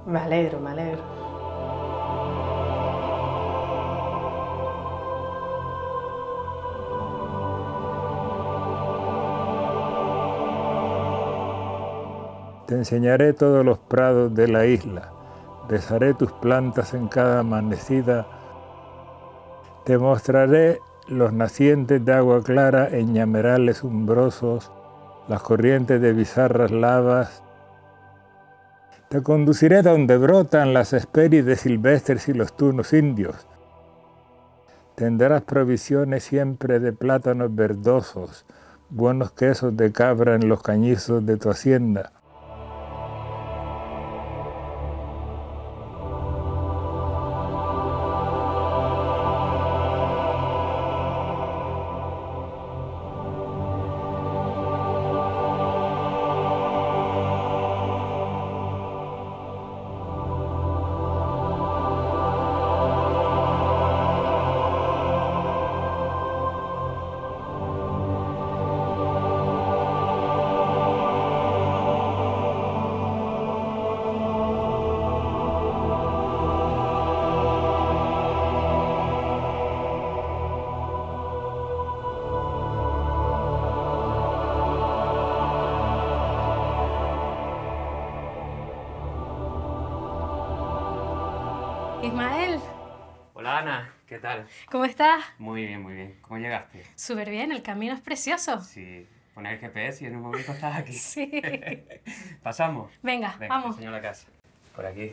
Me alegro, me alegro. Te enseñaré todos los prados de la isla, besaré tus plantas en cada amanecida, te mostraré los nacientes de agua clara en ñamerales umbrosos, las corrientes de bizarras lavas. Te conduciré donde brotan las hespérides silvestres y los tunos indios. Tendrás provisiones siempre de plátanos verdosos, buenos quesos de cabra en los cañizos de tu hacienda. Ismael. Hola Ana, ¿qué tal? ¿Cómo estás? Muy bien, muy bien. ¿Cómo llegaste? Súper bien, el camino es precioso. Sí, poner el GPS y en un momento estás aquí. Sí. ¿Pasamos? Venga, vamos. Te enseño la casa. Por aquí.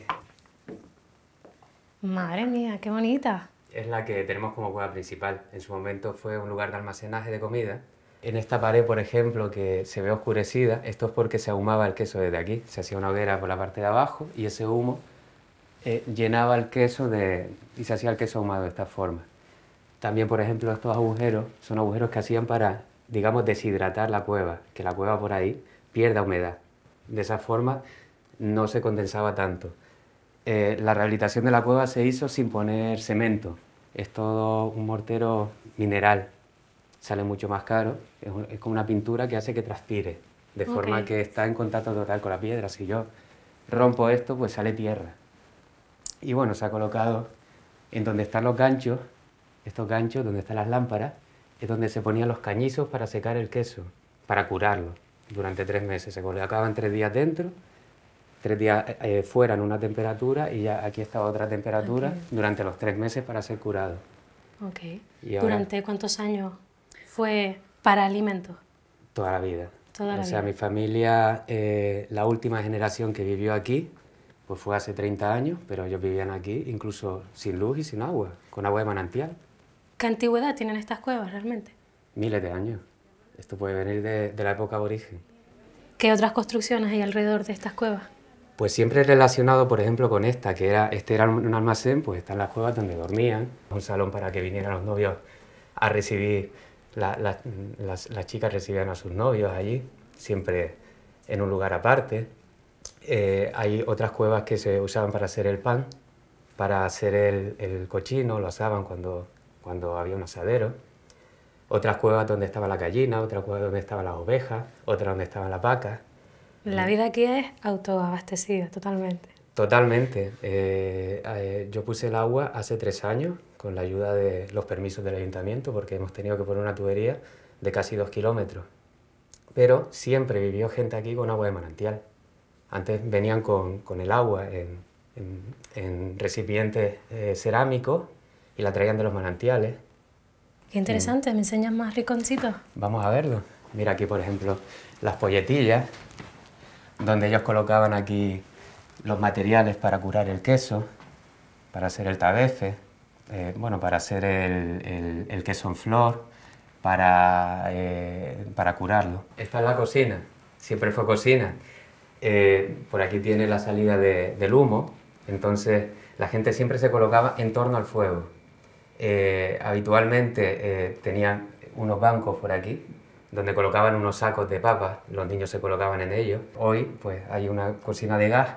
Madre mía, qué bonita. Es la que tenemos como cueva principal. En su momento fue un lugar de almacenaje de comida. En esta pared, por ejemplo, que se ve oscurecida, esto es porque se ahumaba el queso desde aquí. Se hacía una hoguera por la parte de abajo y ese humo llenaba el queso y se hacía el queso ahumado de esta forma. También, por ejemplo, estos agujeros son agujeros que hacían para, digamos, deshidratar la cueva, que la cueva por ahí pierda humedad. De esa forma no se condensaba tanto. La rehabilitación de la cueva se hizo sin poner cemento. Es todo un mortero mineral. Sale mucho más caro. Es como una pintura que hace que transpire, de forma que está en contacto total con la piedra. Si yo rompo esto, pues sale tierra. Y bueno, se ha colocado en donde están los ganchos, estos ganchos donde están las lámparas, es donde se ponían los cañizos para secar el queso, para curarlo durante 3 meses. Se colocaban 3 días dentro, 3 días fuera en una temperatura y ya aquí estaba otra temperatura durante los 3 meses para ser curado. Ok. Y ahora, ¿durante cuántos años fue para alimentos? toda la vida. Toda la vida. Mi familia, la última generación que vivió aquí, pues fue hace 30 años, pero ellos vivían aquí incluso sin luz y sin agua, con agua de manantial. ¿Qué antigüedad tienen estas cuevas realmente? Miles de años. Esto puede venir de la época aborigen. ¿Qué otras construcciones hay alrededor de estas cuevas? Pues siempre relacionado, por ejemplo, con esta, que este era un almacén, pues están las cuevas donde dormían, un salón para que vinieran los novios a recibir, las chicas recibían a sus novios allí, siempre en un lugar aparte. Hay otras cuevas que se usaban para hacer el pan, para hacer el cochino, lo asaban cuando había un asadero. Otras cuevas donde estaba la gallina, otra cueva donde estaban las ovejas, otra donde estaban las vacas. La vida aquí es autoabastecida, totalmente. Totalmente. Yo puse el agua hace 3 años con la ayuda de los permisos del ayuntamiento porque hemos tenido que poner una tubería de casi 2 kilómetros. Pero siempre vivió gente aquí con agua de manantial. Antes venían con el agua en recipientes cerámicos y la traían de los manantiales. Qué interesante, ¿me enseñas más rinconcitos? Vamos a verlo. Mira aquí, por ejemplo, las polletillas, donde ellos colocaban aquí los materiales para curar el queso, para hacer el tabefe, bueno, para hacer el queso en flor, para curarlo. Esta es la cocina, siempre fue cocina. Por aquí tiene la salida del humo, entonces la gente siempre se colocaba en torno al fuego. Habitualmente tenían unos bancos por aquí, donde colocaban unos sacos de papas, los niños se colocaban en ellos. Hoy pues hay una cocina de gas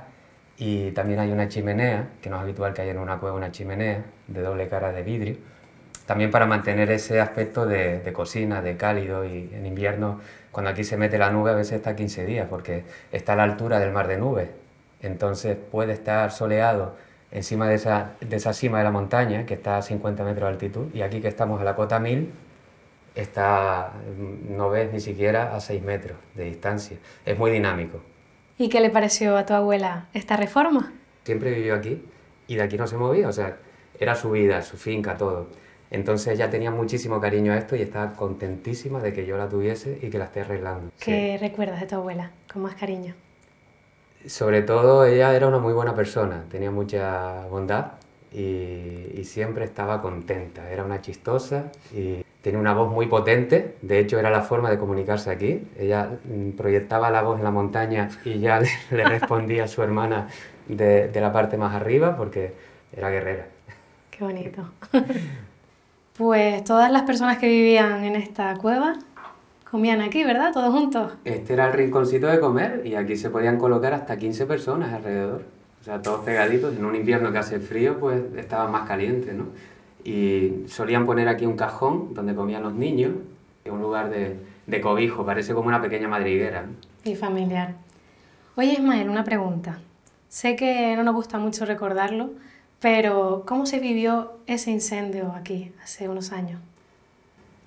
y también hay una chimenea, que no es habitual que haya en una cueva una chimenea de doble cara de vidrio, también para mantener ese aspecto de cocina, de cálido, y en invierno, cuando aquí se mete la nube, a veces está 15 días, porque está a la altura del mar de nubes, entonces puede estar soleado encima de esa cima de la montaña, que está a 50 metros de altitud, y aquí que estamos a la cota 1000, no ves ni siquiera a 6 metros de distancia. Es muy dinámico. ¿Y qué le pareció a tu abuela esta reforma? Siempre vivió aquí y de aquí no se movía, o sea, era su vida, su finca, todo. Entonces ella tenía muchísimo cariño a esto y estaba contentísima de que yo la tuviese y que la esté arreglando. ¿Qué recuerdas de tu abuela con más cariño? Sobre todo ella era una muy buena persona, tenía mucha bondad y siempre estaba contenta. Era una chistosa y tenía una voz muy potente, de hecho era la forma de comunicarse aquí. Ella proyectaba la voz en la montaña y ya le respondía a su hermana de la parte más arriba porque era guerrera. Qué bonito. Pues todas las personas que vivían en esta cueva comían aquí, ¿verdad? Todos juntos. Este era el rinconcito de comer y aquí se podían colocar hasta 15 personas alrededor. O sea, todos pegaditos. En un invierno que hace frío, pues estaba más caliente, ¿no? Y solían poner aquí un cajón donde comían los niños, un lugar de cobijo, parece como una pequeña madriguera, ¿no? Y familiar. Oye, Ismael, una pregunta. Sé que no nos gusta mucho recordarlo, pero ¿cómo se vivió ese incendio aquí hace unos años?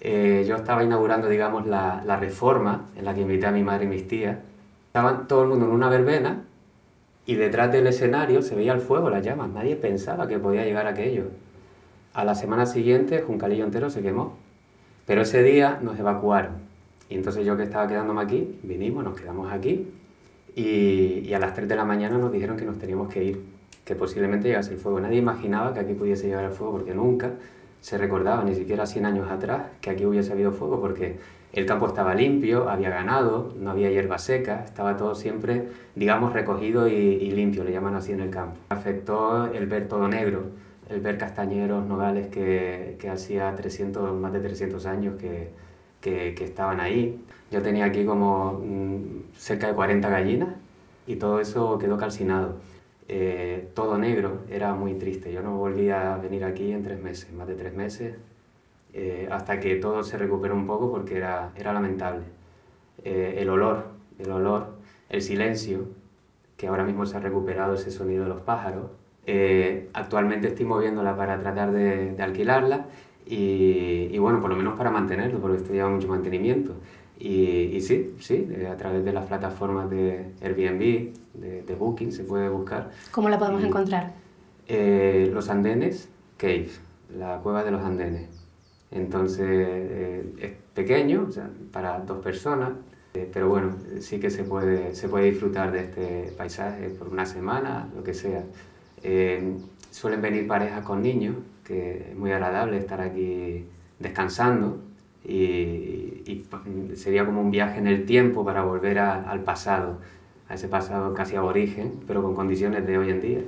Yo estaba inaugurando, digamos, la reforma en la que invité a mi madre y mis tías. Estaban todo el mundo en una verbena y detrás del escenario se veía el fuego, las llamas. Nadie pensaba que podía llegar aquello. A la semana siguiente, Juncalillo entero se quemó. Pero ese día nos evacuaron. Y entonces yo, que estaba quedándome aquí, vinimos, nos quedamos aquí y a las 3 de la mañana nos dijeron que nos teníamos que ir, que posiblemente llegase el fuego. Nadie imaginaba que aquí pudiese llegar el fuego porque nunca se recordaba, ni siquiera 100 años atrás, que aquí hubiese habido fuego, porque el campo estaba limpio, había ganado, no había hierba seca, estaba todo siempre, digamos, recogido y limpio, le llaman así en el campo. Afectó el ver todo negro, el ver castañeros, nogales que hacía más de 300 años que estaban ahí. Yo tenía aquí como cerca de 40 gallinas y todo eso quedó calcinado. Todo negro, era muy triste. Yo no volví a venir aquí en 3 meses, más de 3 meses, hasta que todo se recuperó un poco porque era lamentable. El olor, el silencio, que ahora mismo se ha recuperado ese sonido de los pájaros. Actualmente estoy moviéndola para tratar de alquilarla y bueno, por lo menos para mantenerlo, porque esto lleva mucho mantenimiento. Y sí, a través de las plataformas de Airbnb, de Booking, se puede buscar. ¿Cómo la podemos encontrar? Los Andenes Cave, la cueva de los Andenes. Entonces es pequeño, o sea, para 2 personas, pero bueno, sí que se puede disfrutar de este paisaje por una semana, lo que sea. Suelen venir parejas con niños, que es muy agradable estar aquí descansando. Y sería como un viaje en el tiempo para volver al pasado, a ese pasado casi aborigen, pero con condiciones de hoy en día.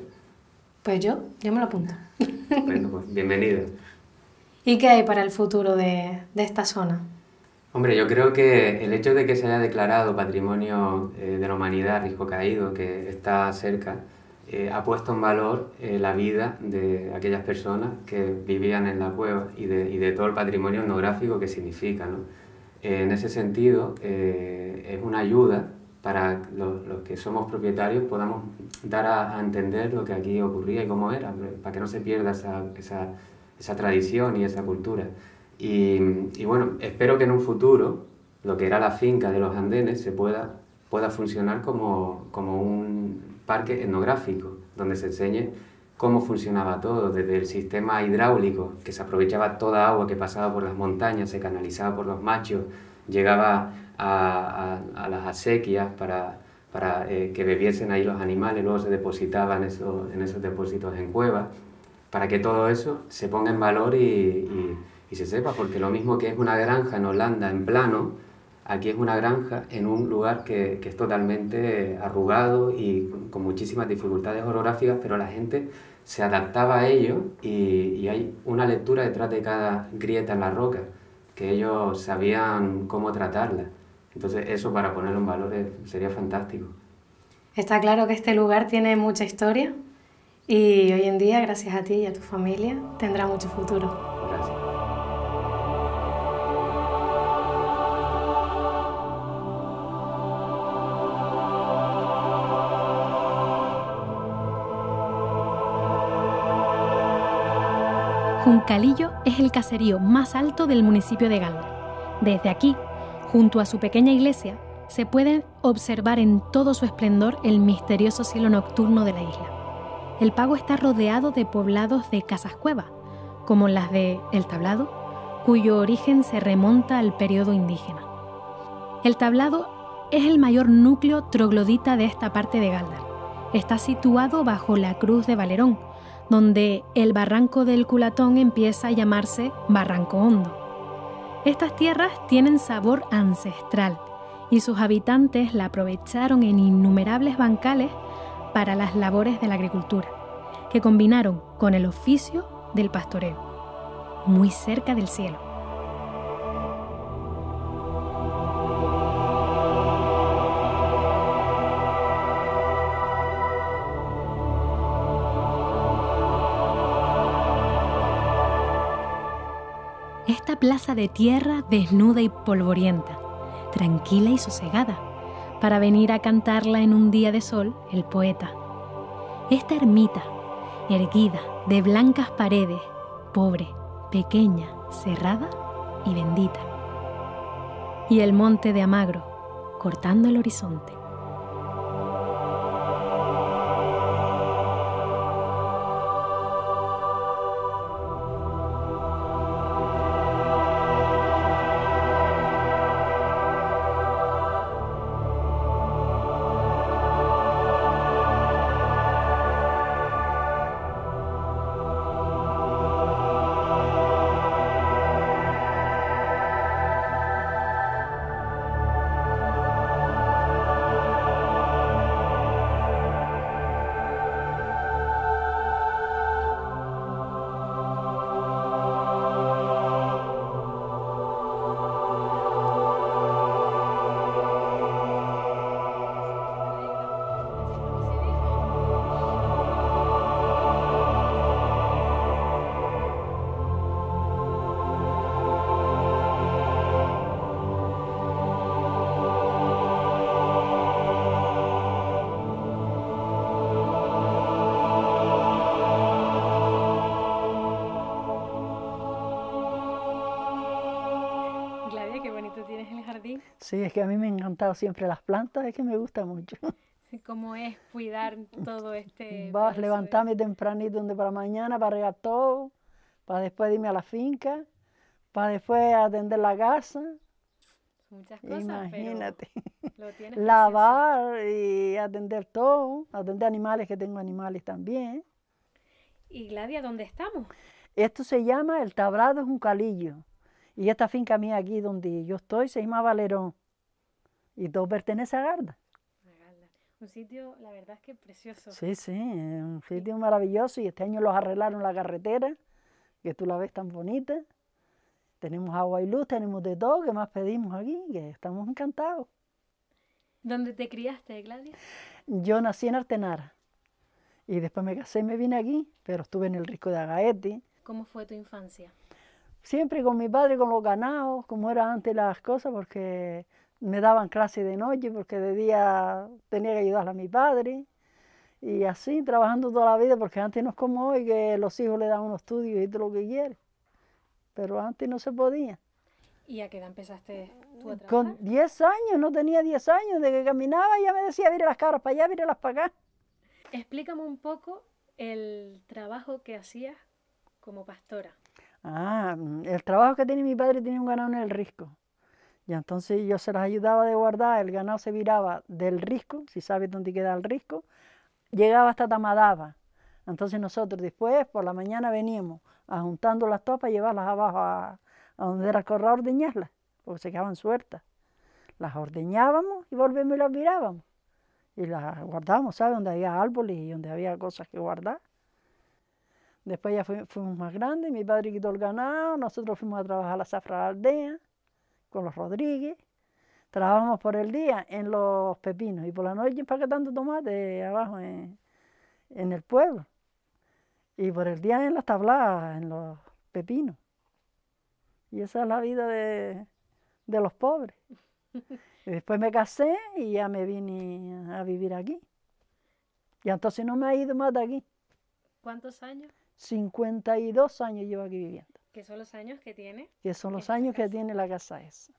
Pues yo me lo apunto. Bueno, pues bienvenido. ¿Y qué hay para el futuro de esta zona? Hombre, yo creo que el hecho de que se haya declarado Patrimonio de la Humanidad Risco Caído, que está cerca, ha puesto en valor la vida de aquellas personas que vivían en la cueva y de todo el patrimonio etnográfico que significa, ¿no? En ese sentido, es una ayuda para los que somos propietarios, podamos dar a entender lo que aquí ocurría y cómo era, para que no se pierda esa tradición y esa cultura. Y bueno, espero que en un futuro lo que era la finca de los Andenes pueda funcionar como un parque etnográfico, donde se enseñe cómo funcionaba todo, desde el sistema hidráulico, que se aprovechaba toda agua que pasaba por las montañas, se canalizaba por los machos, llegaba a las acequias para que bebiesen ahí los animales, luego se depositaban en esos depósitos en cuevas, para que todo eso se ponga en valor y se sepa, porque lo mismo que es una granja en Holanda en plano, aquí es una granja en un lugar que es totalmente arrugado y con muchísimas dificultades orográficas, pero la gente se adaptaba a ello y hay una lectura detrás de cada grieta en la roca, que ellos sabían cómo tratarla. Entonces eso, para ponerlo en valor, sería fantástico. Está claro que este lugar tiene mucha historia y hoy en día, gracias a ti y a tu familia, tendrá mucho futuro. Gracias. Juncalillo es el caserío más alto del municipio de Galdar. Desde aquí, junto a su pequeña iglesia, se puede observar en todo su esplendor el misterioso cielo nocturno de la isla. El Pago está rodeado de poblados de casas-cueva, como las de El Tablado, cuyo origen se remonta al periodo indígena. El Tablado es el mayor núcleo troglodita de esta parte de Galdar. Está situado bajo la Cruz de Valerón, donde el barranco del Culatón empieza a llamarse Barranco Hondo. Estas tierras tienen sabor ancestral y sus habitantes la aprovecharon en innumerables bancales para las labores de la agricultura, que combinaron con el oficio del pastoreo, muy cerca del cielo. Esta plaza de tierra desnuda y polvorienta, tranquila y sosegada, para venir a cantarla en un día de sol el poeta. Esta ermita, erguida, de blancas paredes, pobre, pequeña, cerrada y bendita. Y el monte de Amagro, cortando el horizonte. Sí, es que a mí me han encantado siempre las plantas, es que me gusta mucho. ¿Cómo es cuidar todo este...? Vas a levantarme tempranito para mañana, para regar todo, para después irme a la finca, para después atender la casa. Muchas cosas, imagínate. Pero lo tienes lavar y atender todo, atender animales, que tengo animales también. ¿Y Gladia, dónde estamos? Esto se llama El Tablado, es Juncalillo. Y esta finca mía aquí donde yo estoy se llama Valerón. Y todo pertenece a Galdar. Un sitio, la verdad es que precioso. Sí, sí, es un sitio maravilloso. Y este año los arreglaron la carretera, que tú la ves tan bonita. Tenemos agua y luz, tenemos de todo. ¿Qué más pedimos aquí? Que estamos encantados. ¿Dónde te criaste, Gladia? Yo nací en Artenara. Y después me casé y me vine aquí, pero estuve en el Risco de Agaete. ¿Cómo fue tu infancia? Siempre con mi padre, con los ganados, como eran antes las cosas, porque me daban clase de noche, porque de día tenía que ayudarle a mi padre. Y así, trabajando toda la vida, porque antes no es como hoy, que los hijos le dan unos estudios y todo lo que quieren. Pero antes no se podía. ¿Y a qué edad empezaste tú a trabajar? Con 10 años, no tenía 10 años, de que caminaba ya me decía, mire las cabras para allá, mírelas para acá. Explícame un poco el trabajo que hacías como pastora. El trabajo que tenía mi padre, tenía un ganado en el Risco. Y entonces yo se las ayudaba de guardar, el ganado se viraba del risco, si sabes dónde queda el risco, llegaba hasta Tamadaba. Entonces nosotros después, por la mañana veníamos juntando las topas y llevarlas abajo a donde era el corral a ordeñarlas, porque se quedaban sueltas. Las ordeñábamos y volvíamos y las virábamos. Y las guardábamos, ¿sabes? Donde había árboles y donde había cosas que guardar. Después ya fuimos más grandes, mi padre quitó el ganado, nosotros fuimos a trabajar a la zafra de la aldea, con los Rodríguez. Trabajamos por el día en los pepinos y por la noche empaquetando tomate abajo en el pueblo. Y por el día en las tabladas, en los pepinos. Y esa es la vida de los pobres. Y después me casé y ya me vine a vivir aquí. Y entonces no me ha ido más de aquí. ¿Cuántos años? 52 años llevo aquí viviendo. ¿Qué son los años que tiene? Que son los años que tiene la casa esa.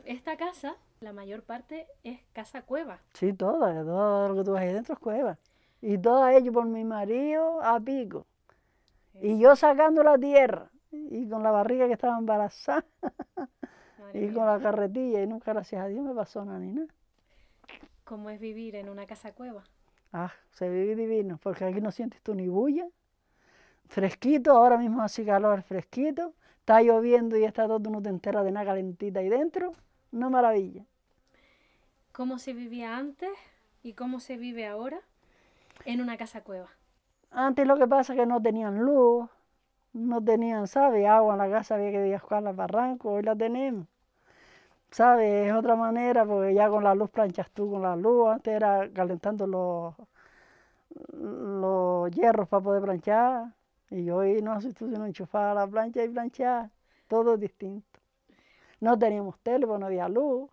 Esta casa, la mayor parte es casa cueva. Sí, todo lo que tú ves ahí dentro es cueva. Y todo ello por mi marido a pico. Y yo sacando la tierra. Y con la barriga que estaba embarazada. Y con la carretilla. Y nunca, gracias a Dios, me pasó nada ni nada. ¿Cómo es vivir en una casa cueva? Ah, se vive divino. Porque aquí no sientes tú ni bulla. Fresquito, ahora mismo hace calor fresquito. Está lloviendo y está todo, no te enteras de nada calentita ahí dentro. Una maravilla. ¿Cómo se vivía antes y cómo se vive ahora en una casa cueva? Antes lo que pasa es que no tenían luz, no tenían, ¿sabes? Agua en la casa, había que ir a buscar al barranco, hoy la tenemos. ¿Sabes? Es otra manera, porque ya con la luz planchas tú con la luz. Antes era calentando los hierros para poder planchar. Y hoy no, si tú no enchufabas la plancha y planchar, todo es distinto. No teníamos tele, porque no había luz.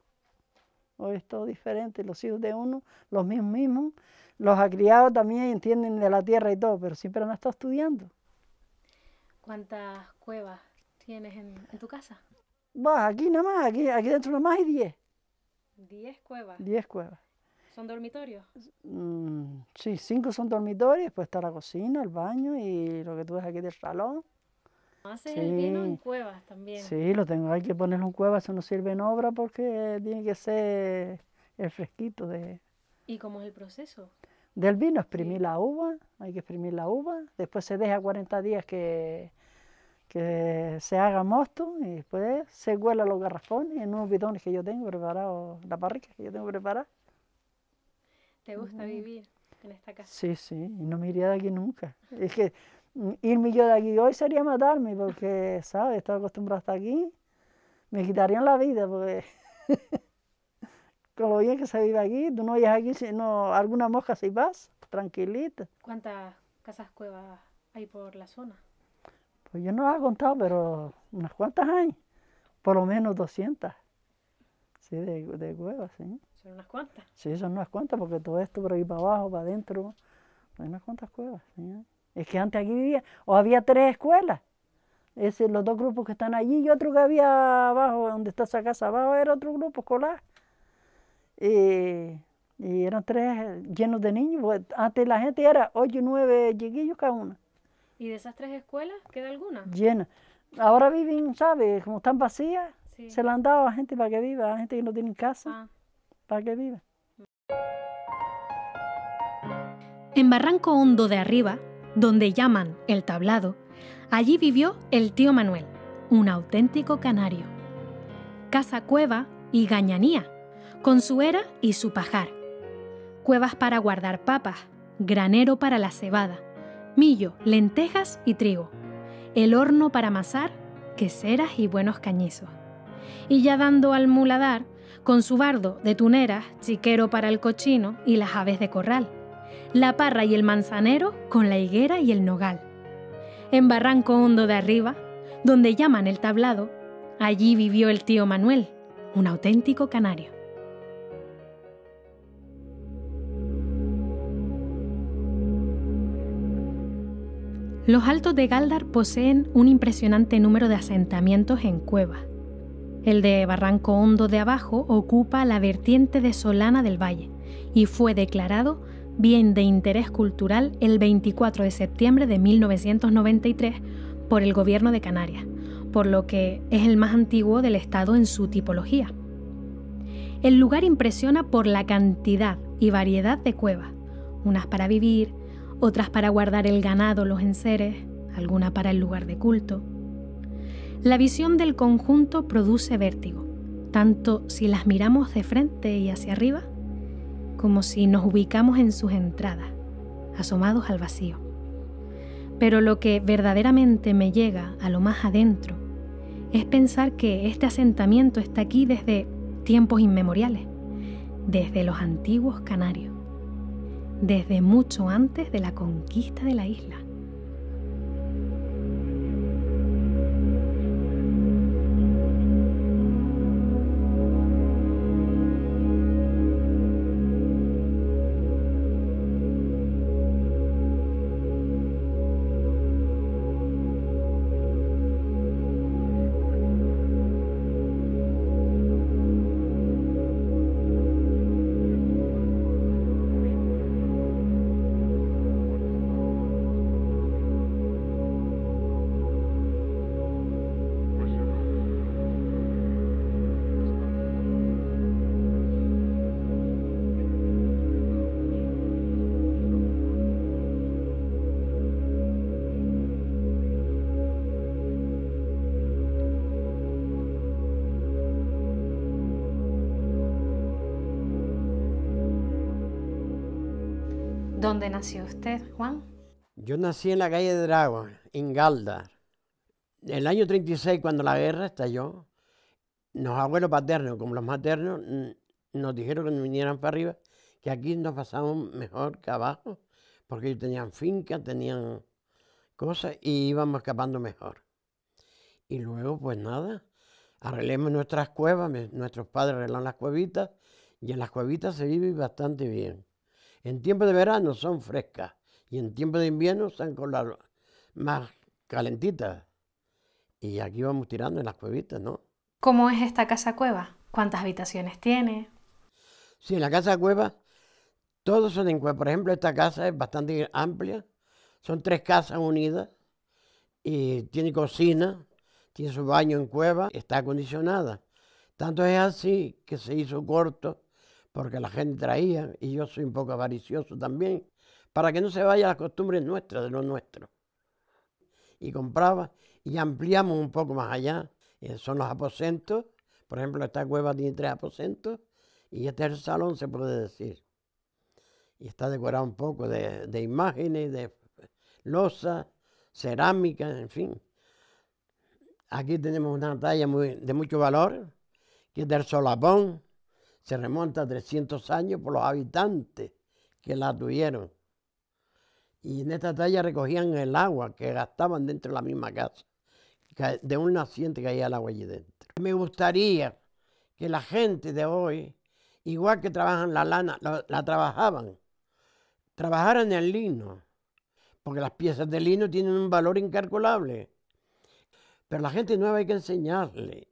Hoy es todo diferente. Los hijos de uno, los mismos, los criados también entienden de la tierra y todo, pero siempre han estado estudiando. ¿Cuántas cuevas tienes en tu casa? Bah, aquí nada más, aquí dentro nada más hay 10. 10 cuevas. 10 cuevas. ¿Son dormitorios? Sí, 5 son dormitorios, después está la cocina, el baño y lo que tú ves aquí del salón. ¿Haces el vino en cuevas también? Sí, lo tengo, hay que ponerlo en cuevas, eso no sirve en obra porque tiene que ser el fresquito de... ¿Y cómo es el proceso? Del vino, exprimir la uva, hay que exprimir la uva, después se deja 40 días que se haga mosto y después se cuela los garrafones en unos bidones que yo tengo preparados, la parrilla que yo tengo preparada. ¿Te gusta vivir en esta casa? Sí, sí, y no me iría de aquí nunca. Es que irme yo de aquí hoy sería matarme porque, ¿sabes? Estoy acostumbrado hasta aquí, me quitarían la vida porque con lo bien que se vive aquí, tú no oyes aquí, sino alguna mosca si vas, tranquilita. ¿Cuántas casas cuevas hay por la zona? Pues yo no las he contado, pero unas cuantas hay, por lo menos 200. Sí, de cuevas, sí. ¿Son unas cuantas? Sí, son unas cuantas, porque todo esto por ahí para abajo, para adentro, hay unas cuantas cuevas. ¿Sí? Es que antes aquí vivía, o había 3 escuelas. Los 2 grupos que están allí y otro que había abajo, donde está esa casa abajo, era otro grupo escolar. Y eran 3 llenos de niños, porque antes la gente era 8 o 9 chiquillos cada una. ¿Y de esas 3 escuelas queda alguna? Llenas. Ahora viven, ¿sabes? Como están vacías, sí. Se la han dado a gente para que viva, a gente que no tiene casa, para que viva. En Barranco Hondo de Arriba, donde llaman El Tablado, allí vivió el tío Manuel, un auténtico canario. Casa cueva y gañanía, con su era y su pajar. Cuevas para guardar papas, granero para la cebada, millo, lentejas y trigo, el horno para amasar, queseras y buenos cañizos. Y ya dando al muladar, con su bardo de tuneras, chiquero para el cochino y las aves de corral, la parra y el manzanero con la higuera y el nogal. En Barranco Hondo de Arriba, donde llaman El Tablado, allí vivió el tío Manuel, un auténtico canario. Los Altos de Gáldar poseen un impresionante número de asentamientos en cuevas. El de Barranco Hondo de Abajo ocupa la vertiente de Solana del Valle y fue declarado Bien de Interés Cultural el 24 de septiembre de 1993 por el Gobierno de Canarias, por lo que es el más antiguo del estado en su tipología. El lugar impresiona por la cantidad y variedad de cuevas, unas para vivir, otras para guardar el ganado, los enseres, alguna para el lugar de culto. La visión del conjunto produce vértigo, tanto si las miramos de frente y hacia arriba, como si nos ubicamos en sus entradas, asomados al vacío. Pero lo que verdaderamente me llega a lo más adentro es pensar que este asentamiento está aquí desde tiempos inmemoriales, desde los antiguos canarios, desde mucho antes de la conquista de la isla. ¿Dónde nació usted, Juan? Yo nací en la calle de Dragón, en Galdar. En el año 36, cuando la guerra estalló, los abuelos paternos, como los maternos, nos dijeron que nos vinieran para arriba, que aquí nos pasábamos mejor que abajo, porque ellos tenían fincas, tenían cosas y íbamos escapando mejor. Y luego, pues nada, arreglemos nuestras cuevas, nuestros padres arreglan las cuevitas, y en las cuevitas se vive bastante bien. En tiempo de verano son frescas y en tiempo de invierno están con las más calentitas. Y aquí vamos tirando en las cuevitas, ¿no? ¿Cómo es esta casa cueva? ¿Cuántas habitaciones tiene? Sí, en la casa cueva todos son en cueva. Por ejemplo, esta casa es bastante amplia. Son 3 casas unidas y tiene cocina, tiene su baño en cueva, está acondicionada. Tanto es así que se hizo corto porque la gente traía, y yo soy un poco avaricioso también, para que no se vayan las costumbres nuestras, de lo nuestro. Y compraba, y ampliamos un poco más allá. Son los aposentos, por ejemplo, esta cueva tiene 3 aposentos, y este es el salón, se puede decir. Y está decorado un poco de imágenes, de losa, cerámica, en fin. Aquí tenemos una talla de mucho valor, que es del solapón. Se remonta a 300 años por los habitantes que la tuvieron. Y en esta talla recogían el agua que gastaban dentro de la misma casa. De un naciente caía el agua allí dentro. Me gustaría que la gente de hoy, igual que trabajan la lana, la trabajaran el lino. Porque las piezas de lino tienen un valor incalculable. Pero a la gente nueva hay que enseñarle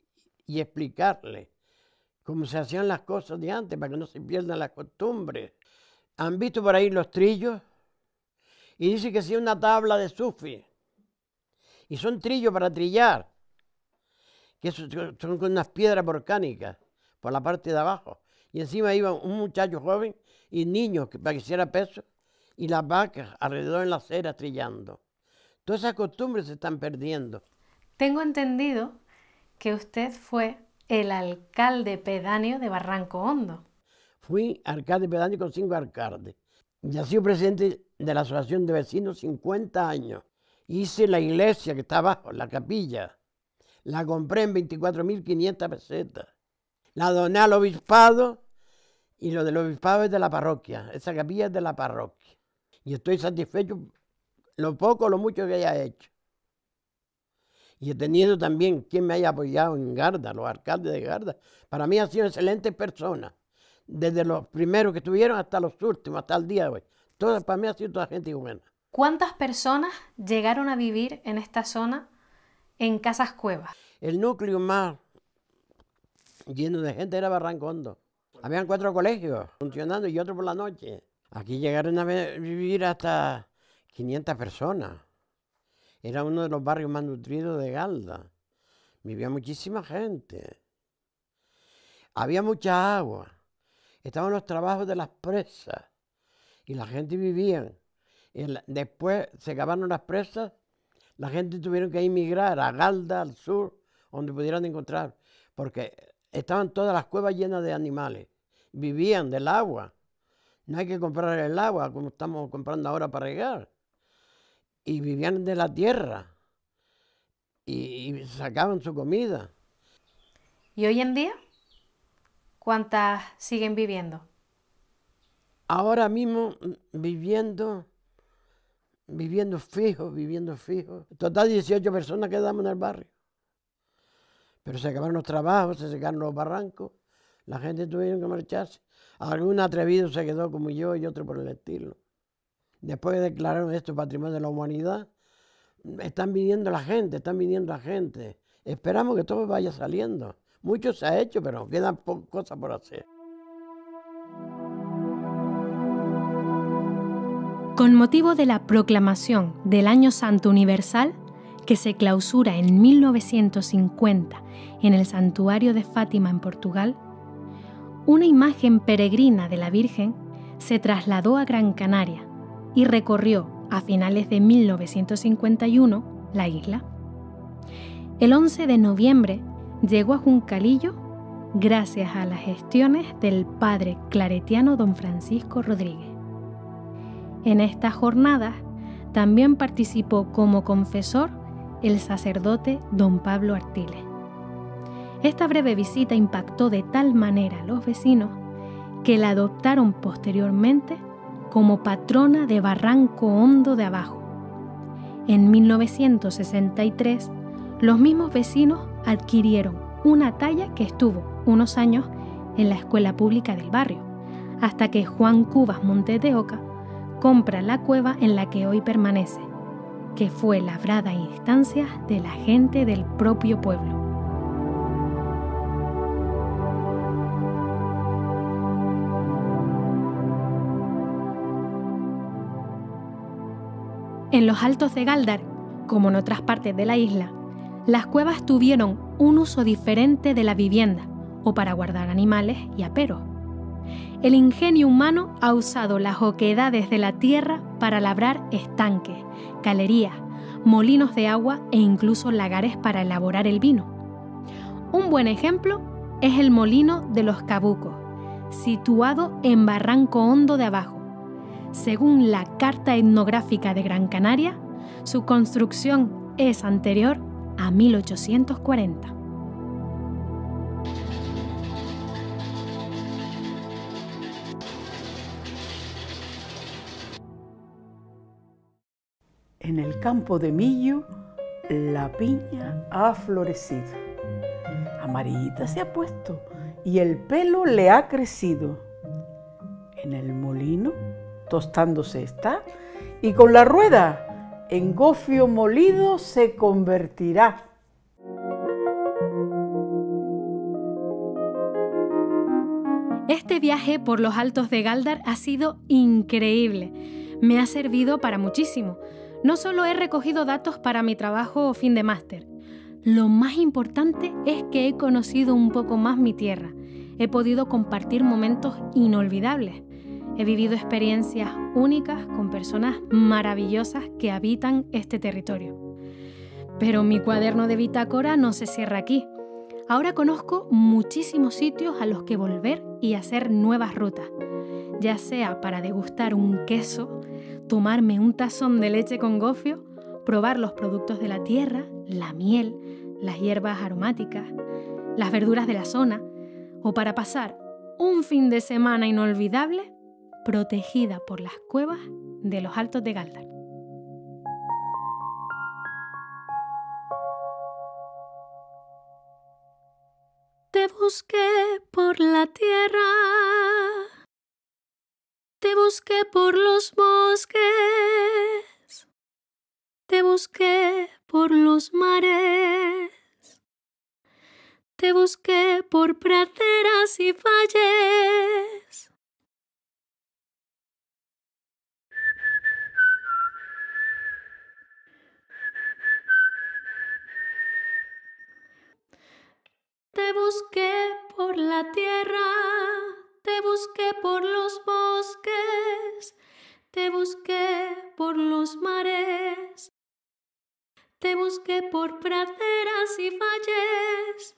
y explicarle cómo se hacían las cosas de antes, para que no se pierdan las costumbres. ¿Han visto por ahí los trillos? Y dice que sí, una tabla de sufi. Y son trillos para trillar, que son con unas piedras volcánicas por la parte de abajo. Y encima iba un muchacho joven y niños para que hiciera peso, y las vacas alrededor en la acera trillando. Todas esas costumbres se están perdiendo. Tengo entendido que usted fue el alcalde pedáneo de Barranco Hondo. Fui alcalde pedáneo con 5 alcaldes. Ya he sido presidente de la Asociación de Vecinos 50 años. Hice la iglesia que está abajo, la capilla. La compré en 24.500 pesetas. La doné al obispado y lo del obispado es de la parroquia. Esa capilla es de la parroquia. Y estoy satisfecho lo poco o lo mucho que haya hecho. Y he tenido también quien me haya apoyado en Garda, los alcaldes de Garda. Para mí han sido excelentes personas, desde los primeros que estuvieron hasta los últimos, hasta el día de hoy. Para mí ha sido toda gente buena. ¿Cuántas personas llegaron a vivir en esta zona en casas cuevas? El núcleo más lleno de gente era Barranco Hondo. Habían 4 colegios funcionando y otro por la noche. Aquí llegaron a vivir hasta 500 personas. Era uno de los barrios más nutridos de Galda. vivía muchísima gente. Había mucha agua. Estaban los trabajos de las presas y la gente vivía. Después se acabaron las presas, la gente tuvieron que emigrar a Galda, al sur, donde pudieran encontrar, porque estaban todas las cuevas llenas de animales. Vivían del agua. No hay que comprar el agua como estamos comprando ahora para regar. Y vivían de la tierra. Y sacaban su comida. ¿Y hoy en día? ¿Cuántas siguen viviendo? Ahora mismo viviendo fijo. Total 18 personas quedamos en el barrio. Pero se acabaron los trabajos, se secaron los barrancos, la gente tuvieron que marcharse. Algún atrevido se quedó como yo y otro por el estilo. Después de declarar esto Patrimonio de la Humanidad, están viniendo la gente. Esperamos que todo vaya saliendo. Mucho se ha hecho, pero quedan cosas por hacer. Con motivo de la proclamación del Año Santo Universal, que se clausura en 1950 en el Santuario de Fátima en Portugal, una imagen peregrina de la Virgen se trasladó a Gran Canaria y recorrió a finales de 1951 la isla. El 11 de noviembre llegó a Juncalillo gracias a las gestiones del padre claretiano don Francisco Rodríguez. En estas jornadas también participó como confesor el sacerdote don Pablo Artiles. Esta breve visita impactó de tal manera a los vecinos que la adoptaron posteriormente como patrona de Barranco Hondo de Abajo. En 1963, los mismos vecinos adquirieron una talla que estuvo unos años en la escuela pública del barrio, hasta que Juan Cubas Montes de Oca compra la cueva en la que hoy permanece, que fue labrada a instancias de la gente del propio pueblo. En los Altos de Gáldar, como en otras partes de la isla, las cuevas tuvieron un uso diferente de la vivienda o para guardar animales y aperos. El ingenio humano ha usado las oquedades de la tierra para labrar estanques, galerías, molinos de agua e incluso lagares para elaborar el vino. Un buen ejemplo es el molino de los Cabucos, situado en Barranco Hondo de Abajo. Según la Carta Etnográfica de Gran Canaria, su construcción es anterior a 1840. En el campo de Millo, la piña ha florecido. Amarillita se ha puesto y el pelo le ha crecido. En el molino, tostándose está, y con la rueda en gofio molido se convertirá. Este viaje por los Altos de Gáldar ha sido increíble. Me ha servido para muchísimo. No solo he recogido datos para mi trabajo fin de máster. Lo más importante es que he conocido un poco más mi tierra. He podido compartir momentos inolvidables. He vivido experiencias únicas con personas maravillosas que habitan este territorio. Pero mi cuaderno de bitácora no se cierra aquí. Ahora conozco muchísimos sitios a los que volver y hacer nuevas rutas, ya sea para degustar un queso, tomarme un tazón de leche con gofio, probar los productos de la tierra, la miel, las hierbas aromáticas, las verduras de la zona, o para pasar un fin de semana inolvidable protegida por las cuevas de los Altos de Gáldar. Te busqué por la tierra, te busqué por los bosques, te busqué por los mares, te busqué por praderas y valles. Te busqué por la tierra, te busqué por los bosques, te busqué por los mares, te busqué por praderas y valles,